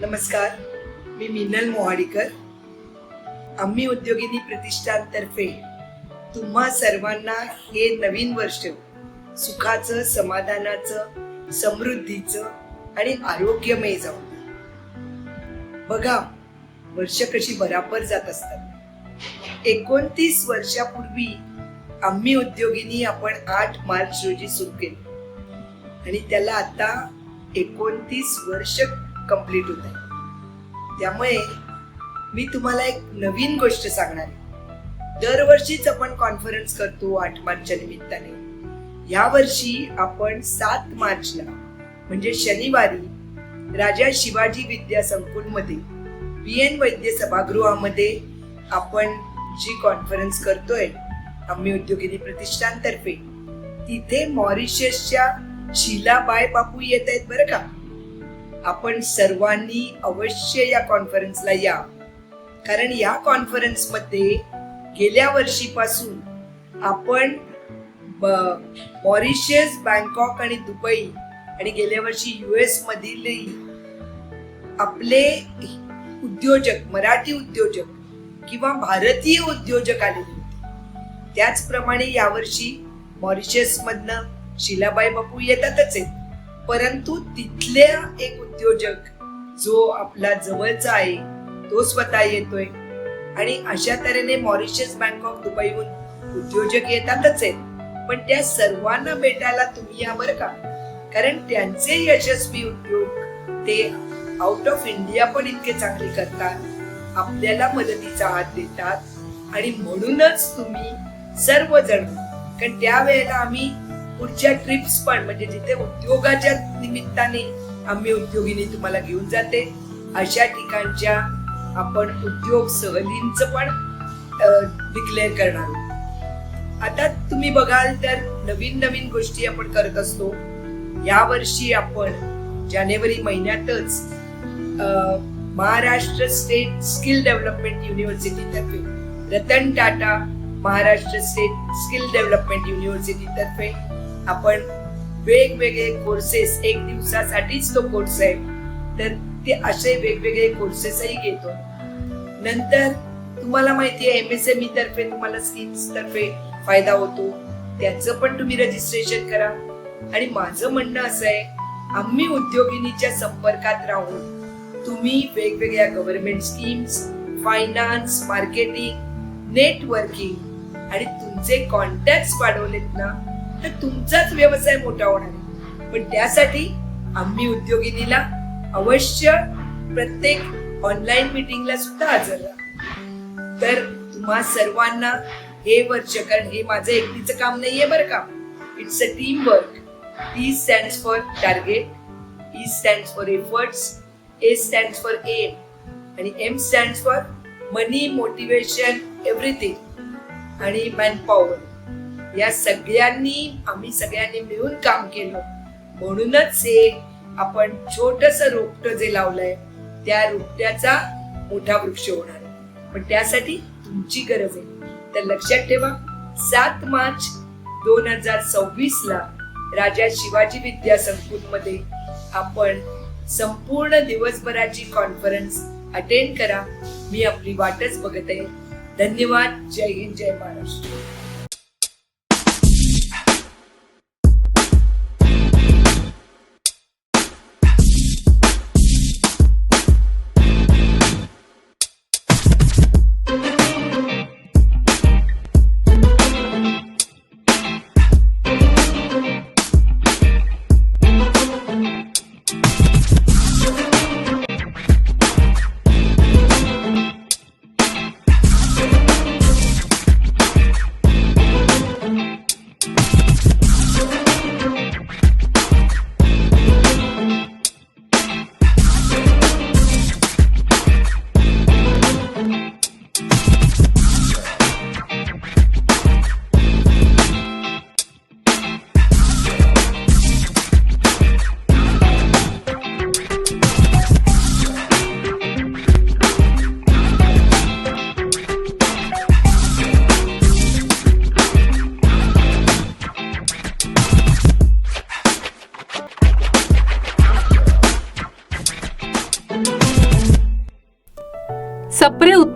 नमस्कार, मी मीनल मोहाडीकर. आम्ही उद्योगिनी प्रतिष्ठानतर्फे तुम्हा सर्वांना हे नवीन वर्ष सुखाचं, समाधानाचं, समृद्धीचं आणि आरोग्यमय जाऊ. बघा, वर्ष कशी बराबर जात असतात. 29 वर्षापूर्वी आम्ही उद्योगिनी आपण 8 मार्च रोजी सुरू केली आणि त्याला आता 29 वर्ष कंप्लीट होत आहे. त्यामुळे मी तुम्हाला एक नवीन गोष्ट सांगणार आहे. दरवर्षीच आपण कॉन्फरन्स करतो 8 मार्चच्या निमित्ताने. यावर्षी आपण 7 मार्चला म्हणजे शनिवारी राजा शिवाजी विद्या संकुलमध्ये BN वैद्य सभागृहामध्ये आपण जी कॉन्फरन्स करतोय आम्ही उद्योगिनी प्रतिष्ठानतर्फे, तिथे मॉरिशसच्या शीलाबाई बापू येत आहेत बरं का. आपण सर्वांनी अवश्य या कॉन्फरन्सला या, कारण या कॉन्फरन्स मध्ये गेल्या वर्षीपासून आपण मॉरिशस, बँकॉक आणि दुबई आणि गेल्या वर्षी US मधील आपले उद्योजक, मराठी उद्योजक किंवा भारतीय उद्योजक आलेले होते. त्याचप्रमाणे यावर्षी मॉरिशस मधनं शीलाबाई बापू येतातच आहेत, परंतु तिथल्या एक उद्योजक जो आपला जवळचा आहे तो स्वतः येतोय. आणि अशा तऱ्हेने मॉरिशस, बँकॉक, दुबईहून उद्योजक येतातच आहेत. पण त्या सर्वांना भेटायला तुम्ही या बरं का, कारण त्यांचे यशस्वी उद्योग ते आउट ऑफ इंडिया पण इतके चांगले करतात, आपल्याला मदतीचा हात देतात. आणि म्हणूनच तुम्ही सर्वजण, कारण त्यावेळेला आम्ही पुढच्या ट्रिप्स पण, म्हणजे जिथे उद्योगाच्या निमित्ताने आम्ही उद्योगिनी तुम्हाला घेऊन जाते, अशा ठिकाणच्या आपण उद्योग सहलींचं पण डिक्लेअर करणार आहोत. आता तुम्ही बघाल तर नवीन नवीन गोष्टी आपण करत असतो. यावर्षी आपण जानेवारी महिन्यातच Maharashtra state skill development university तर्फे, Ratan Tata Maharashtra state skill development university तर्फे आपण वेगवेगळे कोर्सेस, 1 दिवसासाठीच तो कोर्स आहे, तर ते असे वेगवेगळे कोर्सेसही घेतो. नंतर तुम्हाला माहिती आहे MSME तर्फे तुम्हाला स्कीम्स तर्फे फायदा होतो, त्याचं पण तुम्ही रजिस्ट्रेशन करा. आणि माझं म्हणणं असं आहे, आम्ही उद्योगिनीच्या संपर्कात राहून तुम्ही वेगवेगळ्या government schemes, finance, marketing, networking आणि तुमचे कॉन्टॅक्ट वाढवलेत ना, तर तुमचाच व्यवसाय मोठा होणार आहे. पण त्यासाठी आम्ही उद्योगिनीला अवश्य प्रत्येक ऑनलाईन मीटिंगला सुद्धा हजर राहा. तर तुम्हा सर्वांना हे वर्ष, कारण हे माझं एकटीचं काम नाहीये बरं का, it's a team work. T stands for target, E stands for efforts, A stands for aim आणि M stands for money, motivation, everything आणि manpower. या आम्ही सगळ्यांनी मिळून काम केलं, म्हणूनच हे आपण छोटंसं रोपटं जे लावलंय त्या रोपट्याचा मोठा वृक्ष होणार आहे. पण त्यासाठी तुमची गरज आहे. तर लक्षात ठेवा, 7 मार्च 2026 ला राजा शिवाजी विद्या संकुलमध्ये आपण संपूर्ण दिवसभराची कॉन्फरन्स अटेंड करा. मी आपली वाटच बघत आहे. धन्यवाद. जय हिंद, जय महाराष्ट्र.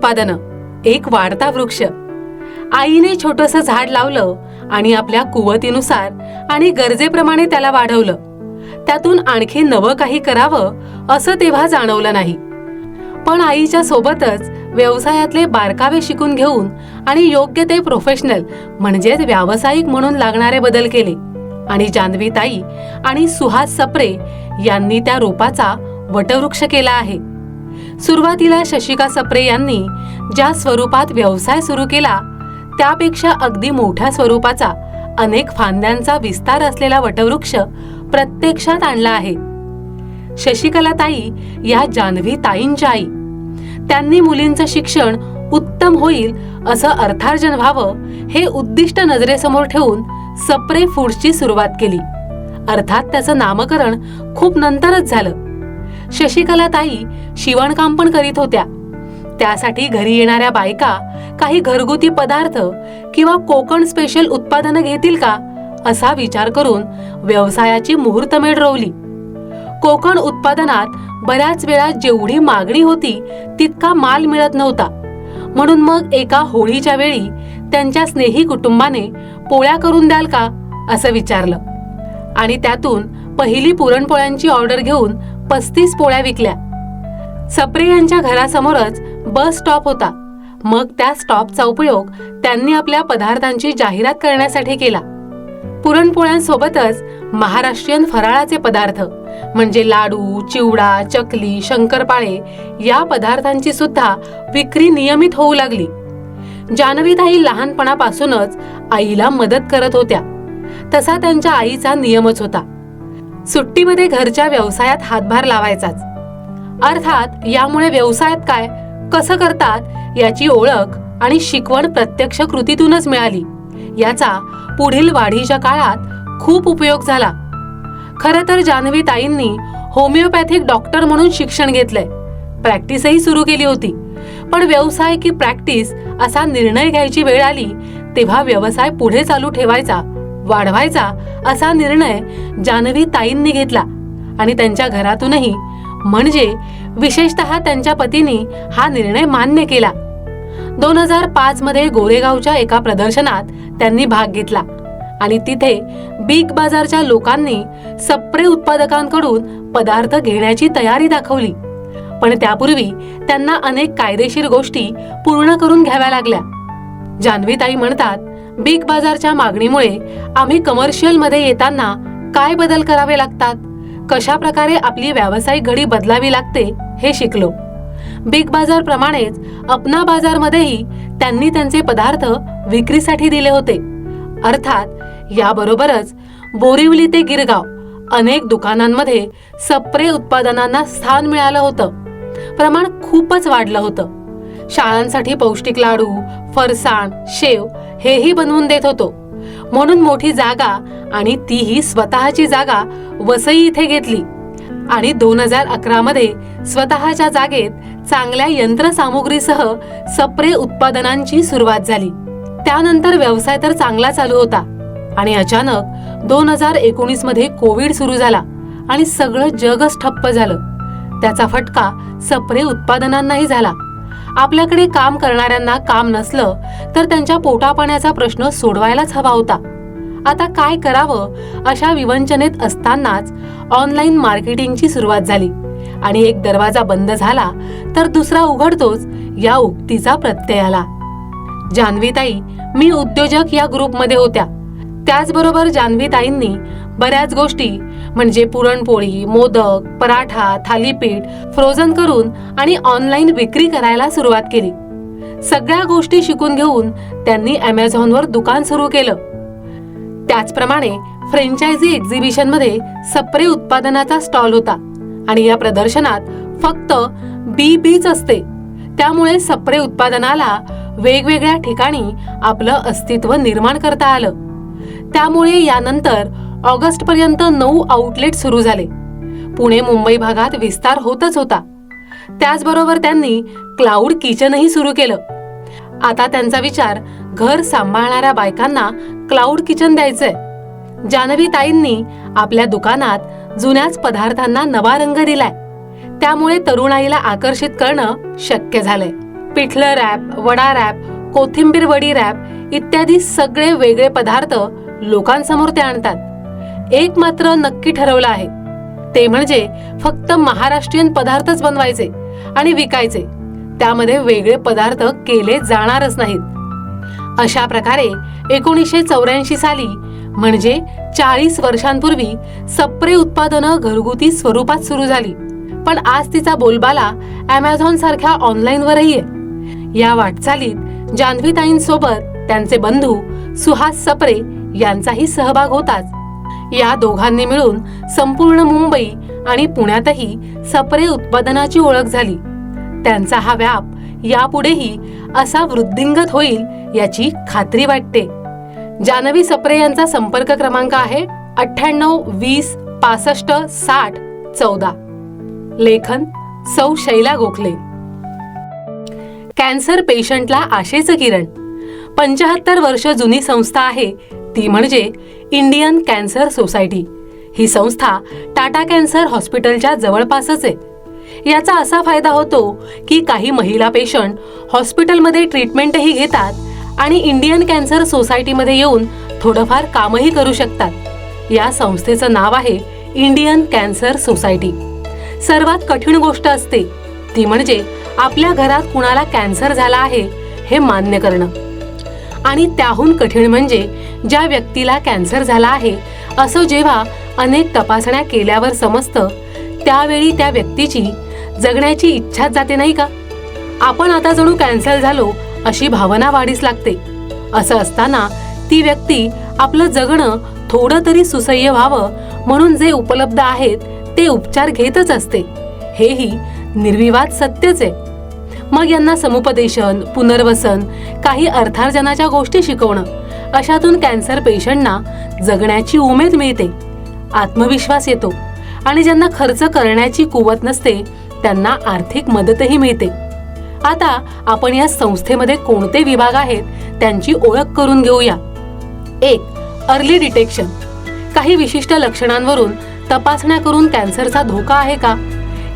उत्पादनं, एक वाढता वृक्ष. आईने छोटंसं झाड लावलं आणि आपल्या कुवतीनुसार आणि गरजेप्रमाणे त्याला वाढवलं. त्यातून आणखी नवं काही करावं असं तेव्हा जाणवलं नाही. पण आईच्या सोबतच व्यवसायातले बारकावे शिकून घेऊन आणि योग्य ते प्रोफेशनल म्हणजेच व्यावसायिक म्हणून लागणारे बदल केले आणि जान्हवी ताई आणि सुहास सप्रे यांनी त्या रोपाचा वटवृक्ष केला आहे. सुरुवातीला शशिका सप्रे यांनी ज्या स्वरूपात व्यवसाय सुरू केला त्यापेक्षा अगदी मोठ्या स्वरूपाचा अनेक फांद्यांचा विस्तार असलेला वटवृक्ष प्रत्यक्षात आणला आहे. शशिकला ताई या जान्हवी ताईंच्या आई. त्यांनी मुलींचं शिक्षण उत्तम होईल असं अर्थार्जन व्हावं हे उद्दिष्ट नजरेसमोर ठेवून सप्रे फूड्सची सुरुवात केली. अर्थात त्याचं नामकरण खूप नंतरच झालं. शशिकला ताई शिवणकाम पण करीत होत्या. त्यासाठी घरी येणाऱ्या बायका काही घरगुती पदार्थ किंवा कोकण स्पेशल उत्पादनं घेतील का असा विचार करून व्यवसायाची मुहूर्तमेढ रोवली. कोकण उत्पादनात बऱ्याच वेळा जेवढी मागणी होती तितका माल मिळत नव्हता. म्हणून मग एका होळीच्या वेळी त्यांच्या स्नेही कुटुंबाने पोळ्या करून द्याल का असं विचारलं आणि त्यातून पहिली पुरणपोळ्यांची ऑर्डर घेऊन 35 पोळ्या विकल्या. सप्रे यांच्या घरासमोरच बस स्टॉप होता. मग त्या स्टॉपचा उपयोग त्यांनी आपल्या पदार्थांची जाहिरात करण्यासाठी केला. पुरणपोळ्यांसोबतच महाराष्ट्रीयन फराळाचे पदार्थ म्हणजे लाडू, चिवडा, चकली, शंकरपाळे या पदार्थांची सुद्धा विक्री नियमित होऊ लागली. जान्हवीताई लहानपणापासूनच आईला मदत करत होत्या. तसा त्यांच्या आईचा नियमच होता. सुट्टीमध्ये घरच्या व्यवसायात हातभार लावायचाच. अर्थात यामुळे व्यवसायात काय कसं करतात याची ओळख आणि शिकवण प्रत्यक्ष कृतीतूनच मिळाली. याचा पुढील वाढीच्या काळात खूप उपयोग झाला. खरं तर जान्हवी ताईंनी होमिओपॅथिक डॉक्टर म्हणून शिक्षण घेतलंय. प्रॅक्टिसही सुरू केली होती. पण व्यवसाय की प्रॅक्टिस असा निर्णय घ्यायची वेळ आली तेव्हा व्यवसाय पुढे चालू ठेवायचा, वाढवायचा असा निर्णय जान्हवी ताईंनी घेतला आणि त्यांच्या घरातूनही म्हणजे विशेषतः त्यांच्या पतीने हा निर्णय मान्य केला. 2005 मध्ये गोरेगावच्या एका प्रदर्शनात त्यांनी भाग घेतला आणि तिथे बिग बाजारच्या लोकांनी सप्रे उत्पादकांकडून पदार्थ घेण्याची तयारी दाखवली. पण त्यापूर्वी त्यांना अनेक कायदेशीर गोष्टी पूर्ण करून घ्याव्या लागल्या. जान्हवी ताई म्हणतात, बिग बाजारच्या मागणीमुळे आम्ही कमर्शियल मध्ये येताना काय बदल करावे लागतात, कशा प्रकारे आपली व्यावसायिक घडी बदलावी लागते हे शिकलो. बिग बाजार प्रमाणेच अपना बाजार मध्येही त्यांनी त्यांचे पदार्थ विक्रीसाठी दिले होते. अर्थात याबरोबरच बोरिवली ते गिरगाव अनेक दुकानांमध्ये सप्रे उत्पादनांना स्थान मिळालं होतं. प्रमाण खूपच वाढलं होतं. शाळांसाठी पौष्टिक लाडू, फरसाण, शेव हेही बनवून देत होतो. म्हणून मोठी जागा आणि तीही स्वतःची जागा वसई इथे घेतली आणि 2011 मध्ये स्वतःच्या जागेत चांगल्या यंत्रसामुग्रीसह सप्रे उत्पादनांची सुरुवात झाली. त्यानंतर व्यवसाय तर चांगला चालू होता आणि अचानक 2019 मध्ये कोविड सुरू झाला आणि सगळं जगच ठप्प झालं. त्याचा फटका सप्रे उत्पादनांनाही झाला. आपल्याकडे काम करणाऱ्यांना काम नसलं तर त्यांच्या पोटापाण्याचा प्रश्न सोडवायलाच हवा होता. आता काय करावं अशा विवंचनेत असतानाच ऑनलाईन मार्केटिंगची सुरुवात झाली आणि एक दरवाजा बंद झाला तर दुसरा उघडतोच या उक्तीचा प्रत्यय आला. जान्हवीताई मी उद्योजक या ग्रुपमध्ये होत्या. त्याचबरोबर जान्हवीताईंनी बऱ्याच गोष्टी म्हणजे पुरणपोळी, मोदक, पराठा, थालीपीठ फ्रोझन करून आणि ऑनलाईन विक्री करायला सुरुवात केली. सगळ्या गोष्टी शिकून घेऊन त्यांनी Amazonवर दुकान सुरू केलं. त्याचप्रमाणे फ्रँचायझी एक्झिबिशन मध्ये सप्रे उत्पादनाचा स्टॉल होता आणि या प्रदर्शनात फक्त बीच असते. त्यामुळे सप्रे उत्पादनाला वेगवेगळ्या ठिकाणी आपलं अस्तित्व निर्माण करता आलं. त्यामुळे यानंतर ऑगस्ट पर्यंत 9 आउटलेट सुरू झाले. पुणे मुंबई भागात विस्तार होतच होता. त्याचबरोबर त्यांनी क्लाउड किचनही सुरू केलं. आता त्यांचा विचार घर सांभाळणाऱ्या बायकांना क्लाउड किचन द्यायचंय. जान्हवीताईंनी आपल्या दुकानात जुन्याच पदार्थांना नवा रंग दिलाय. त्यामुळे तरुणाईला आकर्षित करणं शक्य झालंय. पिठलं रॅप, वडा रॅप, कोथिंबीर वडी रॅप इत्यादी सगळे वेगळे पदार्थ लोकांसमोर ते आणतात. एक मात्र नक्की ठरवलं आहे, ते म्हणजे फक्त महाराष्ट्रीयन पदार्थच बनवायचे आणि विकायचे. त्यामध्ये वेगळे पदार्थ केले जाणारच नाहीत. अशा प्रकारे 1984 साली म्हणजे 40 वर्षांपूर्वी सप्रे उत्पादनं घरगुती स्वरूपात सुरू झाली. पण आज तिचा बोलबाला Amazon सारख्या ऑनलाईनवरही आहे. या वाटचालीत जान्हवीताईंसोबत त्यांचे बंधू सुहास सप्रे यांचाही सहभाग होताच. या दोघांनी मिळून संपूर्ण मुंबई आणि पुण्यातही सप्रे उत्पादनाची ओळख झाली. त्यांचा हा व्याप यापुढेही असा वृद्धिंगत होईल याची खात्री वाटते. जान्हवी सप्रे यांचा संपर्क क्रमांक आहे 98 20 65 60 14. लेखन सौ शैला गोखले. कॅन्सर पेशंटला आशेचं किरण. 75 वर्ष जुनी संस्था आहे ती म्हणजे इंडियन कॅन्सर सोसायटी. ही संस्था टाटा कॅन्सर हॉस्पिटलच्या जवळपासच आहे. याचा असा फायदा होतो की काही महिला पेशंट हॉस्पिटलमध्ये ट्रीटमेंटही घेतात आणि इंडियन कॅन्सर सोसायटीमध्ये येऊन थोडंफार कामही करू शकतात. या संस्थेचं नाव आहे इंडियन कॅन्सर सोसायटी. सर्वात कठीण गोष्ट असते ती म्हणजे आपल्या घरात कुणाला कॅन्सर झाला आहे हे मान्य करणं. आणि त्याहून कठीण म्हणजे ज्या व्यक्तीला कॅन्सर झाला आहे असं जेव्हा अनेक तपासण्या केल्यावर समजतं, त्यावेळी त्या व्यक्तीची जगण्याची इच्छाच जाते नाही का? आपण आता जणू कॅन्सर झालो अशी भावना वाढीस लागते. असं असताना ती व्यक्ती आपलं जगणं थोडं तरी सुसह्य व्हावं म्हणून जे उपलब्ध आहेत ते उपचार घेतच असते. हेही निर्विवाद सत्यच आहे. मग यांना समुपदेशन, पुनर्वसन, काही अर्थार्जनाच्या गोष्टी शिकवणं, अशातून कॅन्सर पेशंटना जगण्याची उमेद मिळते, आत्मविश्वास येतो आणि ज्यांना खर्च करण्याची कुवत नसते त्यांना आर्थिक मदतही मिळते. आता आपण या संस्थेमध्ये कोणते विभाग आहेत त्यांची ओळख करून घेऊया. 1. Early detection. काही विशिष्ट लक्षणांवरून तपासण्या करून कॅन्सरचा धोका आहे का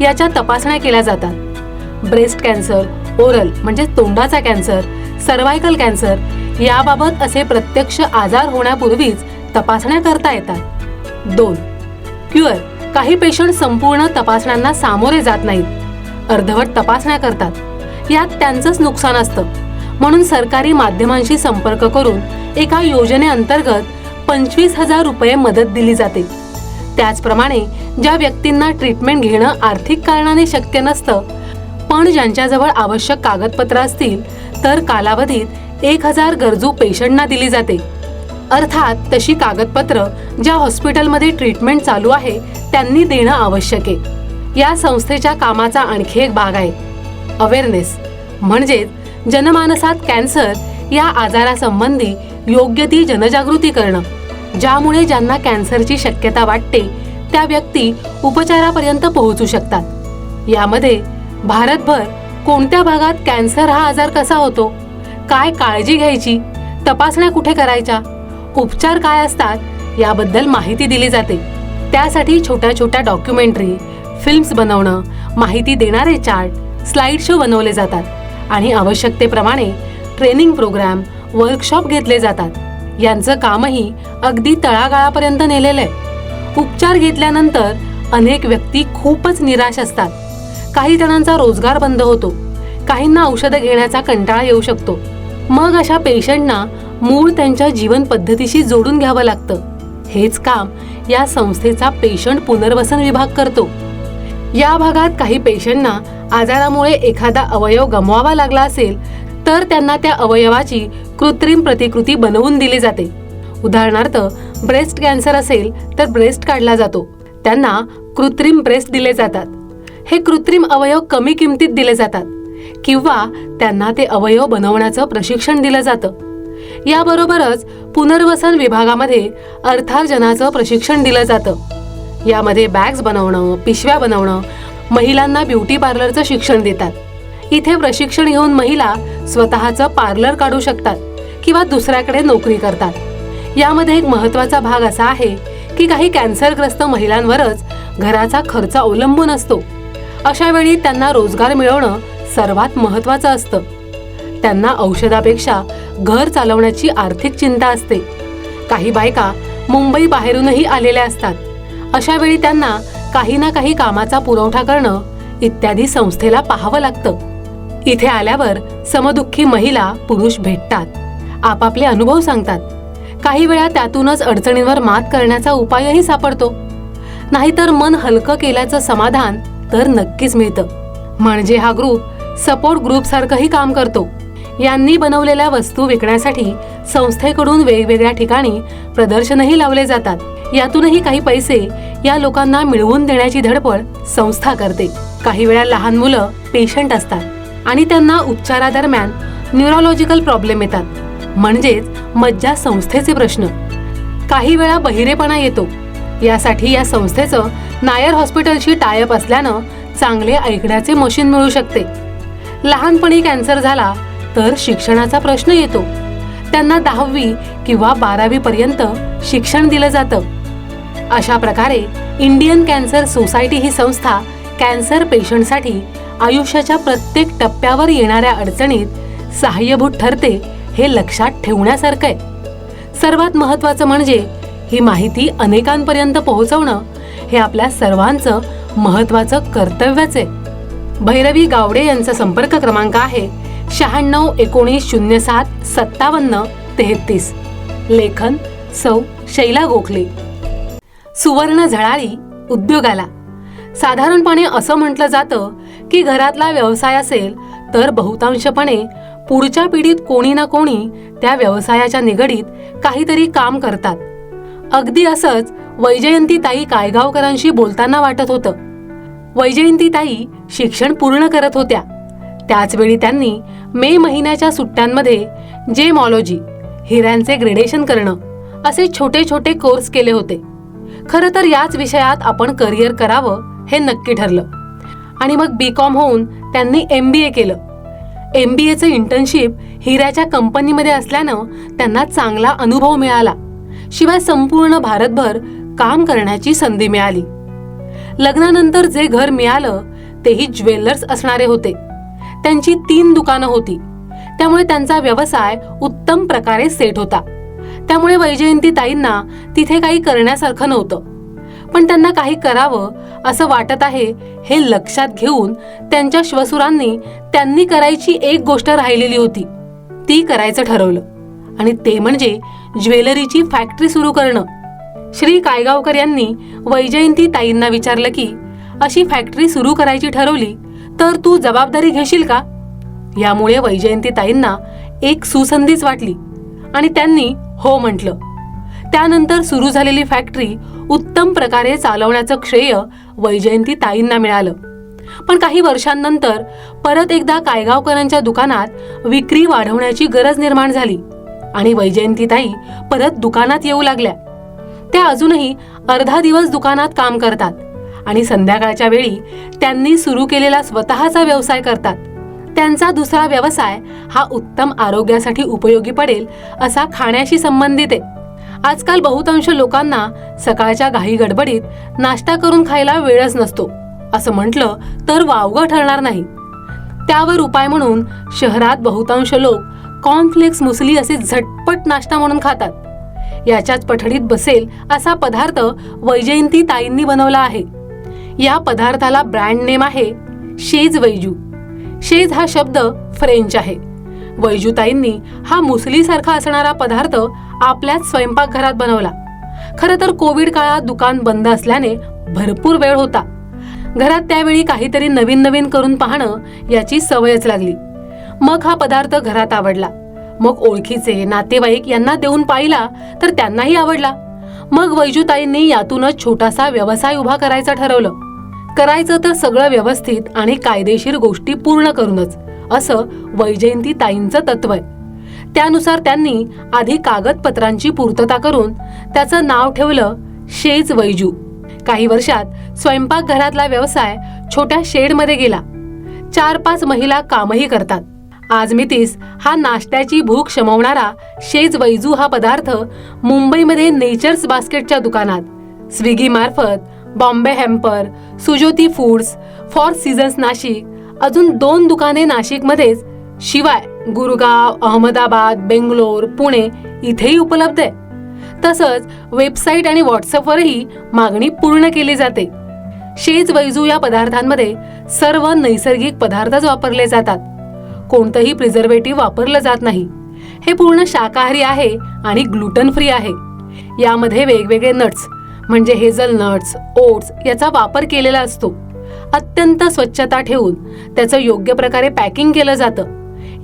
याच्या तपासण्या केल्या जातात. ब्रेस्ट कॅन्सर, ओरल म्हणजे तोंडाचा कॅन्सर, सर्व्हायकल कॅन्सर याबाबत असे प्रत्यक्ष आजार होण्यापूर्वीच तपासण्या करता येतात. 2. क्युअर. काही पेशंट संपूर्ण तपासण्यांना सामोरे जात नाहीत, अर्धवट तपासण्या करतात. यात त्यांचंच नुकसान असतं. म्हणून सरकारी माध्यमांशी संपर्क करून एका योजनेअंतर्गत 25,000 रुपये मदत दिली जाते. त्याचप्रमाणे ज्या व्यक्तींना ट्रीटमेंट घेणं आर्थिक कारणाने शक्य नसतं, पण ज्यांच्याजवळ आवश्यक कागदपत्र असतील तर कालावधीत 1,000 गरजू पेशंटना दिली जाते. अर्थात तशी कागदपत्र ज्या हॉस्पिटलमध्ये ट्रीटमेंट चालू आहे त्यांनी देणं आवश्यक आहे. या संस्थेच्या कामाचा आणखी एक भाग आहे अवेअरनेस, म्हणजेच जनमानसात कॅन्सर या आजारासंबंधी योग्य ती जनजागृती करणं, ज्यामुळे ज्यांना कॅन्सरची शक्यता वाटते त्या व्यक्ती उपचारापर्यंत पोहोचू शकतात. यामध्ये भारतभर कोणत्या भागात कॅन्सर हा आजार कसा होतो, काय काळजी घ्यायची, तपासण्या कुठे करायच्या, उपचार काय असतात याबद्दल माहिती दिली जाते. त्यासाठी छोट्या छोट्या डॉक्युमेंटरी, फिल्म्स बनवणं, माहिती देणारे चार्ट, स्लाइड शो बनवले जातात आणि आवश्यकतेप्रमाणे ट्रेनिंग प्रोग्राम, वर्कशॉप घेतले जातात. यांचं कामही अगदी तळागाळापर्यंत नेलेलं आहे. उपचार घेतल्यानंतर अनेक व्यक्ती खूपच निराश असतात. काही जणांचा रोजगार बंद होतो, काहींना औषधं घेण्याचा कंटाळा येऊ शकतो. मग अशा पेशंटना मूळ त्यांच्या जीवन पद्धतीशी जोडून घ्यावं लागतं. हेच काम या संस्थेचा पेशंट पुनर्वसन विभाग करतो. या भागात काही पेशंटना आजारामुळे एखादा अवयव गमवावा लागला असेल तर त्यांना त्या अवयवाची कृत्रिम प्रतिकृती बनवून दिली जाते. उदाहरणार्थ ब्रेस्ट कॅन्सर असेल तर ब्रेस्ट काढला जातो, त्यांना कृत्रिम ब्रेस्ट दिले जातात. हे कृत्रिम अवयव कमी किमतीत दिले जातात किंवा त्यांना ते अवयव बनवण्याचं प्रशिक्षण दिलं जातं. याबरोबरच पुनर्वसन विभागामध्ये अर्थार्जनाचं प्रशिक्षण दिलं जातं. यामध्ये बॅग्स बनवणं, पिशव्या बनवणं, महिलांना ब्युटी पार्लरचं शिक्षण देतात. इथे प्रशिक्षण घेऊन महिला स्वतःचं पार्लर काढू शकतात किंवा दुसऱ्याकडे नोकरी करतात. यामध्ये एक महत्त्वाचा भाग असा आहे की काही कॅन्सरग्रस्त महिलांवरच घराचा खर्च अवलंबून असतो. अशा वेळी त्यांना रोजगार मिळवणं सर्वात महत्त्वाचं असतं. त्यांना औषधापेक्षा घर चालवण्याची आर्थिक चिंता असते. काही बायका मुंबई बाहेरूनही आलेल्या असतात. अशा वेळी त्यांना काही ना काही कामाचा पुरवठा करणं इत्यादी संस्थेला पाहावं लागतं. इथे आल्यावर समदुःखी महिला पुरुष भेटतात, आपापले अनुभव सांगतात. काही वेळा त्यातूनच अडचणींवर मात करण्याचा उपायही सापडतो. नाहीतर मन हलकं केल्याचं समाधान तर नक्कीच मिळतं. म्हणजे हा ग्रुप सपोर्ट ग्रुप सारखंही काम करतो. यांनी बनवलेल्या वस्तू विकण्यासाठी संस्थेकडून वेगवेगळ्या ठिकाणी प्रदर्शनही लावले जातात. यातूनही काही पैसे या लोकांना मिळवून देण्याची धडपड संस्था करते. काही वेळा लहान मुलं पेशंट असतात आणि त्यांना उपचारादरम्यान न्यूरोलॉजिकल प्रॉब्लेम येतात, म्हणजेच मज्जा संस्थेचे प्रश्न. काही वेळा बहिरेपणा येतो. यासाठी या संस्थेचं नायर हॉस्पिटलशी टायअप असल्यानं चांगले ऐकण्याचे मशीन मिळू शकते. लहानपणी कॅन्सर झाला तर शिक्षणाचा प्रश्न येतो. त्यांना 10वी किंवा 12वी पर्यंत शिक्षण दिलं जातं. अशा प्रकारे इंडियन कॅन्सर सोसायटी ही संस्था कॅन्सर पेशंटसाठी आयुष्याच्या प्रत्येक टप्प्यावर येणाऱ्या अडचणीत सहाय्यभूत ठरते, हे लक्षात ठेवण्यासारखं आहे. सर्वात महत्त्वाचं म्हणजे ही माहिती अनेकांपर्यंत पोहोचवणं हे आपल्या सर्वांचं महत्त्वाचं कर्तव्यच आहे. भैरवी गावडे यांचा संपर्क क्रमांक आहे 96 19 07 57 33. लेखन सौ शैला गोखले. सुवर्ण झळाळी उद्योगाला. साधारणपणे असं म्हटलं जातं की घरातला व्यवसाय असेल तर बहुतांशपणे पुढच्या पिढीत कोणी ना कोणी त्या व्यवसायाच्या निगडीत काहीतरी काम करतात. अगदी असंच वैजयंतीताई कायगावकरांशी बोलताना वाटत होतं. वैजयंतीताई शिक्षण पूर्ण करत होत्या. त्याचवेळी त्यांनी मे महिन्याच्या सुट्ट्यांमध्ये जेमॉलॉजी, हिऱ्यांचे ग्रेडेशन करणं असे छोटे छोटे कोर्स केले होते. खरं तर याच विषयात आपण करिअर करावं हे नक्की ठरलं आणि मग BCom होऊन त्यांनी MBA केलं. MBAचं इंटर्नशिप हिऱ्याच्या कंपनीमध्ये असल्यानं त्यांना चांगला अनुभव मिळाला. शिवाय संपूर्ण भारतभर काम करण्याची संधी मिळाली. लग्नानंतर जे घर मिळालं तेही ज्वेलर्स असणारे होते. त्यांची 3 दुकानं होती, त्यामुळे त्यांचा व्यवसाय उत्तम प्रकारे सेट होता. त्यामुळे वैजयंतीताईंना तिथे काही करण्यासारखं नव्हतं. पण त्यांना काही करावं असं वाटत आहे हे लक्षात घेऊन त्यांच्या श्वसुरांनी त्यांनी करायची एक गोष्ट राहिलेली होती ती करायचं ठरवलं, आणि ते म्हणजे ज्वेलरीची फॅक्टरी सुरू करणं. श्री कायगावकर यांनी वैजयंतीताईंना विचारलं की अशी फॅक्टरी सुरू करायची ठरवली तर तू जबाबदारी घेशील का? यामुळे वैजयंतीताईंना एक सुसंधीच वाटली आणि त्यांनी हो म्हटलं. त्यानंतर सुरू झालेली फॅक्टरी उत्तम प्रकारे चालवण्याचं श्रेय वैजयंतीताईंना मिळालं. पण काही वर्षांनंतर परत एकदा कायगावकरांच्या दुकानात विक्री वाढवण्याची गरज निर्माण झाली आणि वैजयंतीताई परत दुकानात येऊ लागल्या. त्या अजूनही अर्धा दिवस दुकानात काम करतात आणि संध्याकाळच्या वेळी त्यांनी सुरू केलेला स्वतःचा व्यवसाय करतात. त्यांचा दुसरा व्यवसाय हा उत्तम आरोग्यासाठी उपयोगी पडेल असा खाण्याशी संबंधित आहे. आजकाल बहुतांश लोकांना सकाळच्या घाई गडबडीत नाश्ता करून खायला वेळच नसतो असं म्हटलं तर वावगं ठरणार नाही. त्यावर उपाय म्हणून शहरात बहुतांश लोक कॉर्नफ्लेक्स मुसली असे झटपट नाश्ता म्हणून खातात. याच्याच पठडीत बसेल असा पदार्थ वैजयंतीताईंनी बनवला आहे. या पदार्थाला ब्रँड नेम आहे शेज वैजू. शेज हा शब्द फ्रेंच आहे. वैजूताईंनी हा मुसलीसारखा असणारा पदार्थ आपल्याच स्वयंपाकघरात बनवला. खरं तर कोविड काळात दुकान बंद असल्याने भरपूर वेळ होता. घरात त्यावेळी काहीतरी नवीन नवीन करून पाहणं याची सवयच लागली. मग हा पदार्थ घरात आवडला. मग ओळखीचे नातेवाईक यांना देऊन पाहिला तर त्यांनाही आवडला. मग वैजूताईंनी यातूनच छोटासा व्यवसाय उभा करायचं ठरवलं. करायचं तर सगळं व्यवस्थित आणि कायदेशीर गोष्टी पूर्ण करूनच, असं वैजयंतीताईंचं तत्व आहे. त्यानुसार त्यांनी आधी कागदपत्रांची पूर्तता करून त्याचं नाव ठेवलं शेज वैजू. काही वर्षात स्वयंपाकघरातला व्यवसाय छोट्या शेडमध्ये गेला. 4-5 महिला कामही करतात. आज मितीस हा नाश्त्याची भूक शमवणारा शेज वैजू हा पदार्थ मुंबईमध्ये नेचर्स बास्केटच्या दुकानात, स्विगी मार्फत, Bombay hamper, Sujoti foods, four seasons Nashik अजून 2 दुकाने नाशिकमध्येच, शिवाय गुरगाव, अहमदाबाद, बेंगलोर, पुणे इथेही उपलब्ध आहे. तसंच वेबसाईट आणि व्हॉट्सअपवरही मागणी पूर्ण केली जाते. शेज वैजू या पदार्थांमध्ये सर्व नैसर्गिक पदार्थच वापरले जातात. कोणतंही प्रिझर्वेटिव्ह वापरलं जात नाही. हे पूर्ण शाकाहारी आहे आणि ग्लुटन फ्री आहे. यामध्ये वेगवेगळे नट्स म्हणजे हेझलनट्स, ओट्स याचा वापर केलेला असतो. अत्यंत स्वच्छता ठेवून त्याचं योग्य प्रकारे पॅकिंग केलं जातं.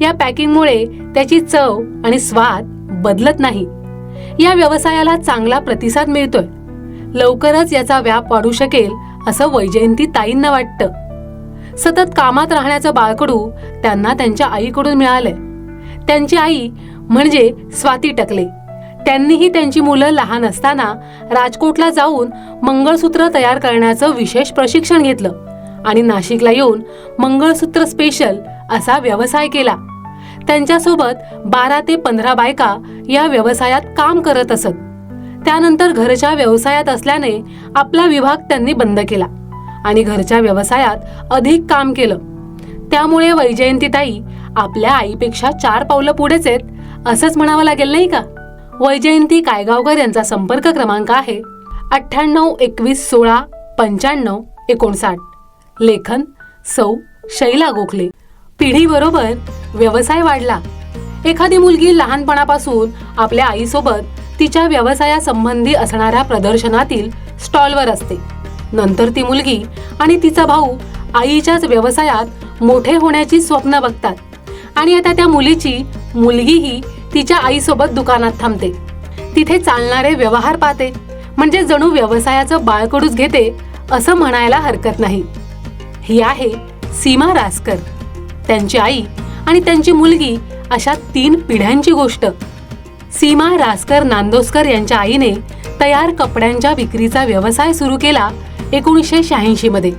या पॅकिंगमुळे त्याची चव आणि स्वाद बदलत नाही. या व्यवसायाला चांगला प्रतिसाद मिळतोय. लवकरच याचा व्याप वाढू शकेल असं वैजयंती ताईंना वाटतं. सतत कामात राहण्याचं बाळकडू त्यांना त्यांच्या आईकडून मिळालंय. त्यांची आई म्हणजे स्वाती टकले. त्यांनीही त्यांची मुलं लहान असताना राजकोटला जाऊन मंगळसूत्र तयार करण्याचं विशेष प्रशिक्षण घेतलं आणि नाशिकला येऊन मंगळसूत्र स्पेशल असा व्यवसाय केला. त्यांच्यासोबत 12 ते 15 बायका या व्यवसायात काम करत असत. त्यानंतर घरच्या व्यवसायात असल्याने आपला विभाग त्यांनी बंद केला आणि घरच्या व्यवसायात अधिक काम केलं. त्यामुळे वैजयंतीताई आपल्या आईपेक्षा 4 पावलं पुढेच आहेत असंच म्हणावं लागेल, नाही का? वैजयंती कायगावकर यांचा संपर्क क्रमांक आहे 98 21 16 95 59. लेखन सौ शैला गोखले. पिढीबरोबर व्यवसाय वाढला. एखादी मुलगी लहानपणापासून आपल्या आईसोबत तिच्या व्यवसायासंबंधी असणाऱ्या प्रदर्शनातील स्टॉलवर असते. नंतर ती मुलगी आणि तिचा भाऊ आईच्याच व्यवसायात मोठे होण्याची स्वप्न बघतात आणि आता त्या मुलीची मुलगीही तिच्या आईसोबत दुकानात थांबते. तिथे चालणारे व्यवहार पाहते. म्हणजे जणू व्यवसायाचं बाळकडूच घेते असं म्हणायला हरकत नाही. ही आहे सीमा रासकर, त्यांची आई आणि त्यांची मुलगी अशा 3 पिढ्यांची गोष्ट. सीमा रासकर नांदोस्कर यांच्या आईने तयार कपड्यांच्या विक्रीचा व्यवसाय सुरू केला 1986 मध्ये.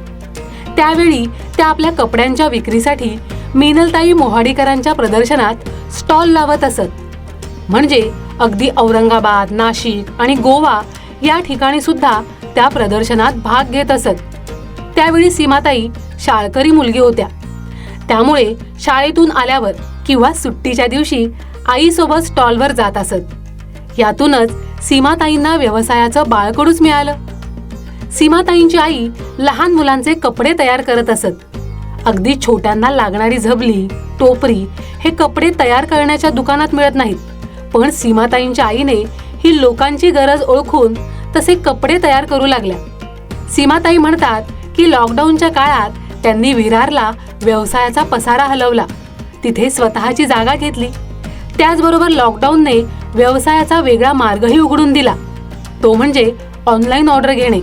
त्यावेळी त्या आपल्या कपड्यांच्या विक्रीसाठी मिनलताई मोहाडीकरांच्या प्रदर्शनात स्टॉल लावत असत. म्हणजे अगदी औरंगाबाद, नाशिक आणि गोवा या ठिकाणी सुद्धा त्या प्रदर्शनात भाग घेत असत. त्यावेळी सीमाताई शाळकरी मुलगी होत्या. त्यामुळे शाळेतून आल्यावर किंवा सुट्टीच्या दिवशी आईसोबत स्टॉलवर जात असत. यातूनच सीमाताईंना व्यवसायाचं बाळकडूच मिळालं. सीमाताईंची आई लहान मुलांचे कपडे तयार करत असत. अगदी छोट्यांना लागणारी झबली, टोपरी हे कपडे तयार करण्याच्या दुकानात मिळत नाहीत. पण सीमाताईंच्या आईने ही लोकांची गरज ओळखून तसे कपडे तयार करू लागल्या. सीमाताई म्हणतात की लॉकडाऊनच्या काळात त्यांनी विरारला व्यवसायाचा पसारा हलवला. तिथे स्वतःची जागा घेतली. त्याचबरोबर लॉकडाऊनने व्यवसायाचा वेगळा मार्गही उघडून दिला, तो म्हणजे ऑनलाईन ऑर्डर घेणे.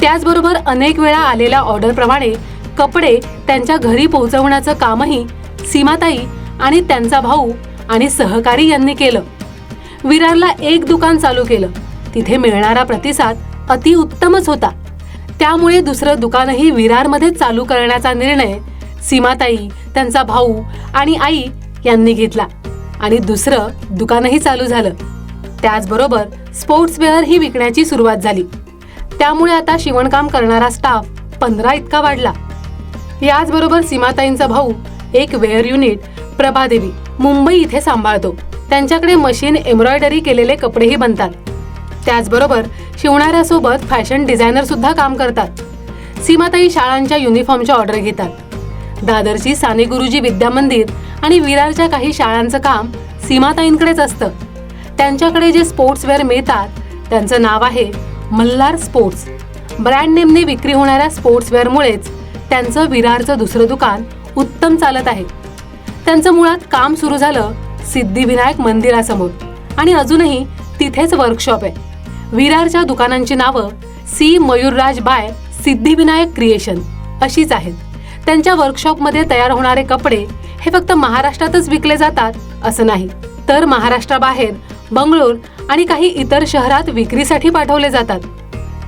त्याचबरोबर अनेक वेळा आलेल्या ऑर्डरप्रमाणे कपडे त्यांच्या घरी पोहोचवण्याचं कामही सीमाताई आणि त्यांचा भाऊ आणि सहकारी यांनी केलं. विरारला एक दुकान चालू केलं. तिथे मिळणारा प्रतिसाद अतिउत्तमच होता. त्यामुळे दुसरं दुकानही विरारमध्ये चालू करण्याचा निर्णय सीमाताई, त्यांचा भाऊ आणि आई यांनी घेतला आणि दुसरं दुकानही चालू झालं. त्याचबरोबर स्पोर्ट्सवेअर ही विकण्याची सुरुवात झाली. त्यामुळे आता शिवणकाम करणारा स्टाफ 15 इतका वाढला. याचबरोबर सीमाताईंचा भाऊ एक वेअर युनिट प्रभादेवी मुंबई इथे सांभाळतो. त्यांच्याकडे मशीन एम्ब्रॉयडरी केलेले कपडेही बनतात. त्याचबरोबर शिवणाऱ्यासोबत फॅशन डिझायनर सुद्धा काम करतात. सीमाताई शाळांच्या युनिफॉर्मच्या ऑर्डर घेतात. दादरची साने गुरुजी विद्या मंदिर आणि विरारच्या काही शाळांचं काम सीमाताईंकडेच असतं. त्यांच्याकडे जे स्पोर्ट्सवेअर मिळतात त्यांचं नाव आहे मल्हार स्पोर्ट्स. ब्रँड नेमने विक्री होणाऱ्या स्पोर्ट्सवेअरमुळेच त्यांचं विरारचं दुसरं दुकान उत्तम चालत आहे. त्यांचं मुळात काम सुरू झालं सिद्धिविनायक मंदिरासमोर आणि अजूनही तिथेच वर्कशॉप आहे. विरारच्या दुकानांची नावं सी मयूरराज बाय सिद्धिविनायक क्रिएशन अशीच आहेत. त्यांच्या वर्कशॉपमध्ये तयार होणारे कपडे हे फक्त महाराष्ट्रातच विकले जातात असं नाही, तर महाराष्ट्राबाहेर बंगलोर आणि काही इतर शहरात विक्रीसाठी पाठवले जातात.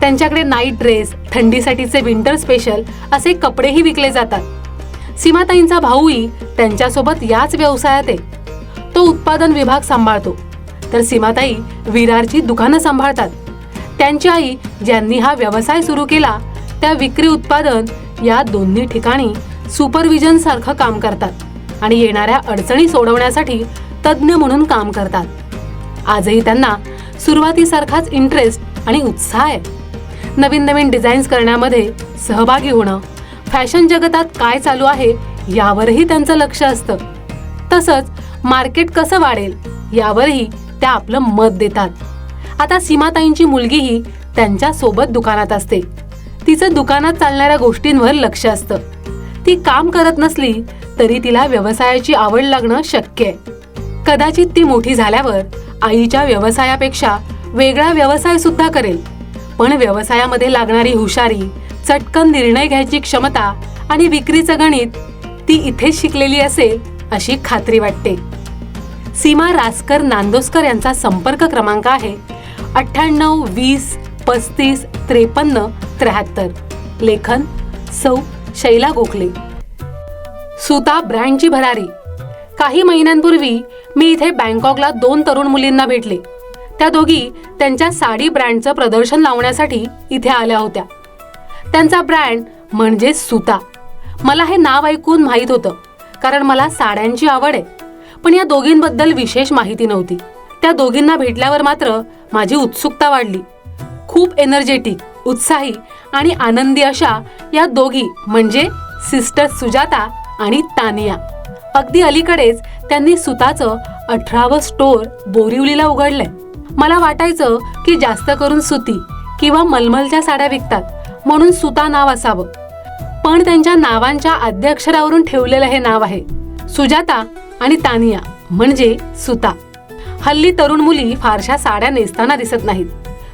त्यांच्याकडे नाईट ड्रेस, थंडीसाठीचे विंटर स्पेशल असे कपडेही विकले जातात. सीमाताईंचा भाऊही त्यांच्यासोबत याच व्यवसायात आहे. तो उत्पादन विभाग सांभाळतो, तर सीमाताई विरारची दुकानं सांभाळतात. त्यांची आई ज्यांनी हा व्यवसाय सुरू केला त्या विक्री उत्पादन या दोन्ही ठिकाणी सुपरविजन सारखं काम करतात आणि येणाऱ्या अडचणी सोडवण्यासाठी तज्ज्ञ म्हणून काम करतात। आजही त्यांना सुरुवातीसारखाच इंटरेस्ट आणि उत्साह आहे। नवीन नवीन डिझाईन्स करण्यामध्ये सहभागी होणं, फॅशन जगतात काय चालू आहे यावरही त्यांचं लक्ष असतं। तसंच मार्केट कसं वाढेल यावरही त्या आपलं मत देतात। आता सीमाताईंची मुलगीही त्यांच्या सोबत दुकानात असते। तिचं दुकानात चालणाऱ्या गोष्टींवर लक्ष असतं। ती काम करत नसली तरी तिला व्यवसायाची आवड लागणं शक्य आहे। कदाचित ती मोठी झाल्यावर आईच्या व्यवसायापेक्षा वेगळा व्यवसाय सुद्धा करेल, पण व्यवसायामध्ये लागणारी हुशारी, चटकन निर्णय घ्यायची क्षमता आणि विक्रीचं गणित ती इथेच शिकलेली असेल अशी खात्री वाटते। सीमा रासकर नांदोस्कर यांचा संपर्क क्रमांक आहे 98 20 35 53 73। लेखन सौ शैला गोखले। सुता ब्रँडची भरारी। काही महिन्यांपूर्वी मी इथे बँकॉकला 2 तरुण मुलींना भेटले। त्या दोघी त्यांच्या साडी ब्रँडचं प्रदर्शन लावण्यासाठी इथे आल्या होत्या। त्यांचा ब्रँड म्हणजे सुता। मला हे नाव ऐकून माहीत होतं, कारण मला साड्यांची आवड आहे, पण या दोघींबद्दल विशेष माहिती नव्हती। त्या दोघींना भेटल्यावर मात्र माझी उत्सुकता वाढली। खूप एनर्जेटिक, उत्साही आणि आनंदी अशा या दोघी म्हणजे सिस्टर सुजाता आणि तानिया। अगदी अलीकडेच त्यांनी सुताचं 18वं स्टोअर बोरिवलीला उघडलंय। मला वाटायचं की जास्त करून सुती किंवा मलमलच्या साड्या विकतात म्हणून सुता नाव असावं, पण त्यांच्या नावांच्या आद्य अक्षरावरून ठेवलेलं हे नाव आहे सुजाता आणि तानिया म्हणजे सुता। हल्ली तरुण मुली फारशा साड्या नेसताना दिसत नाहीत,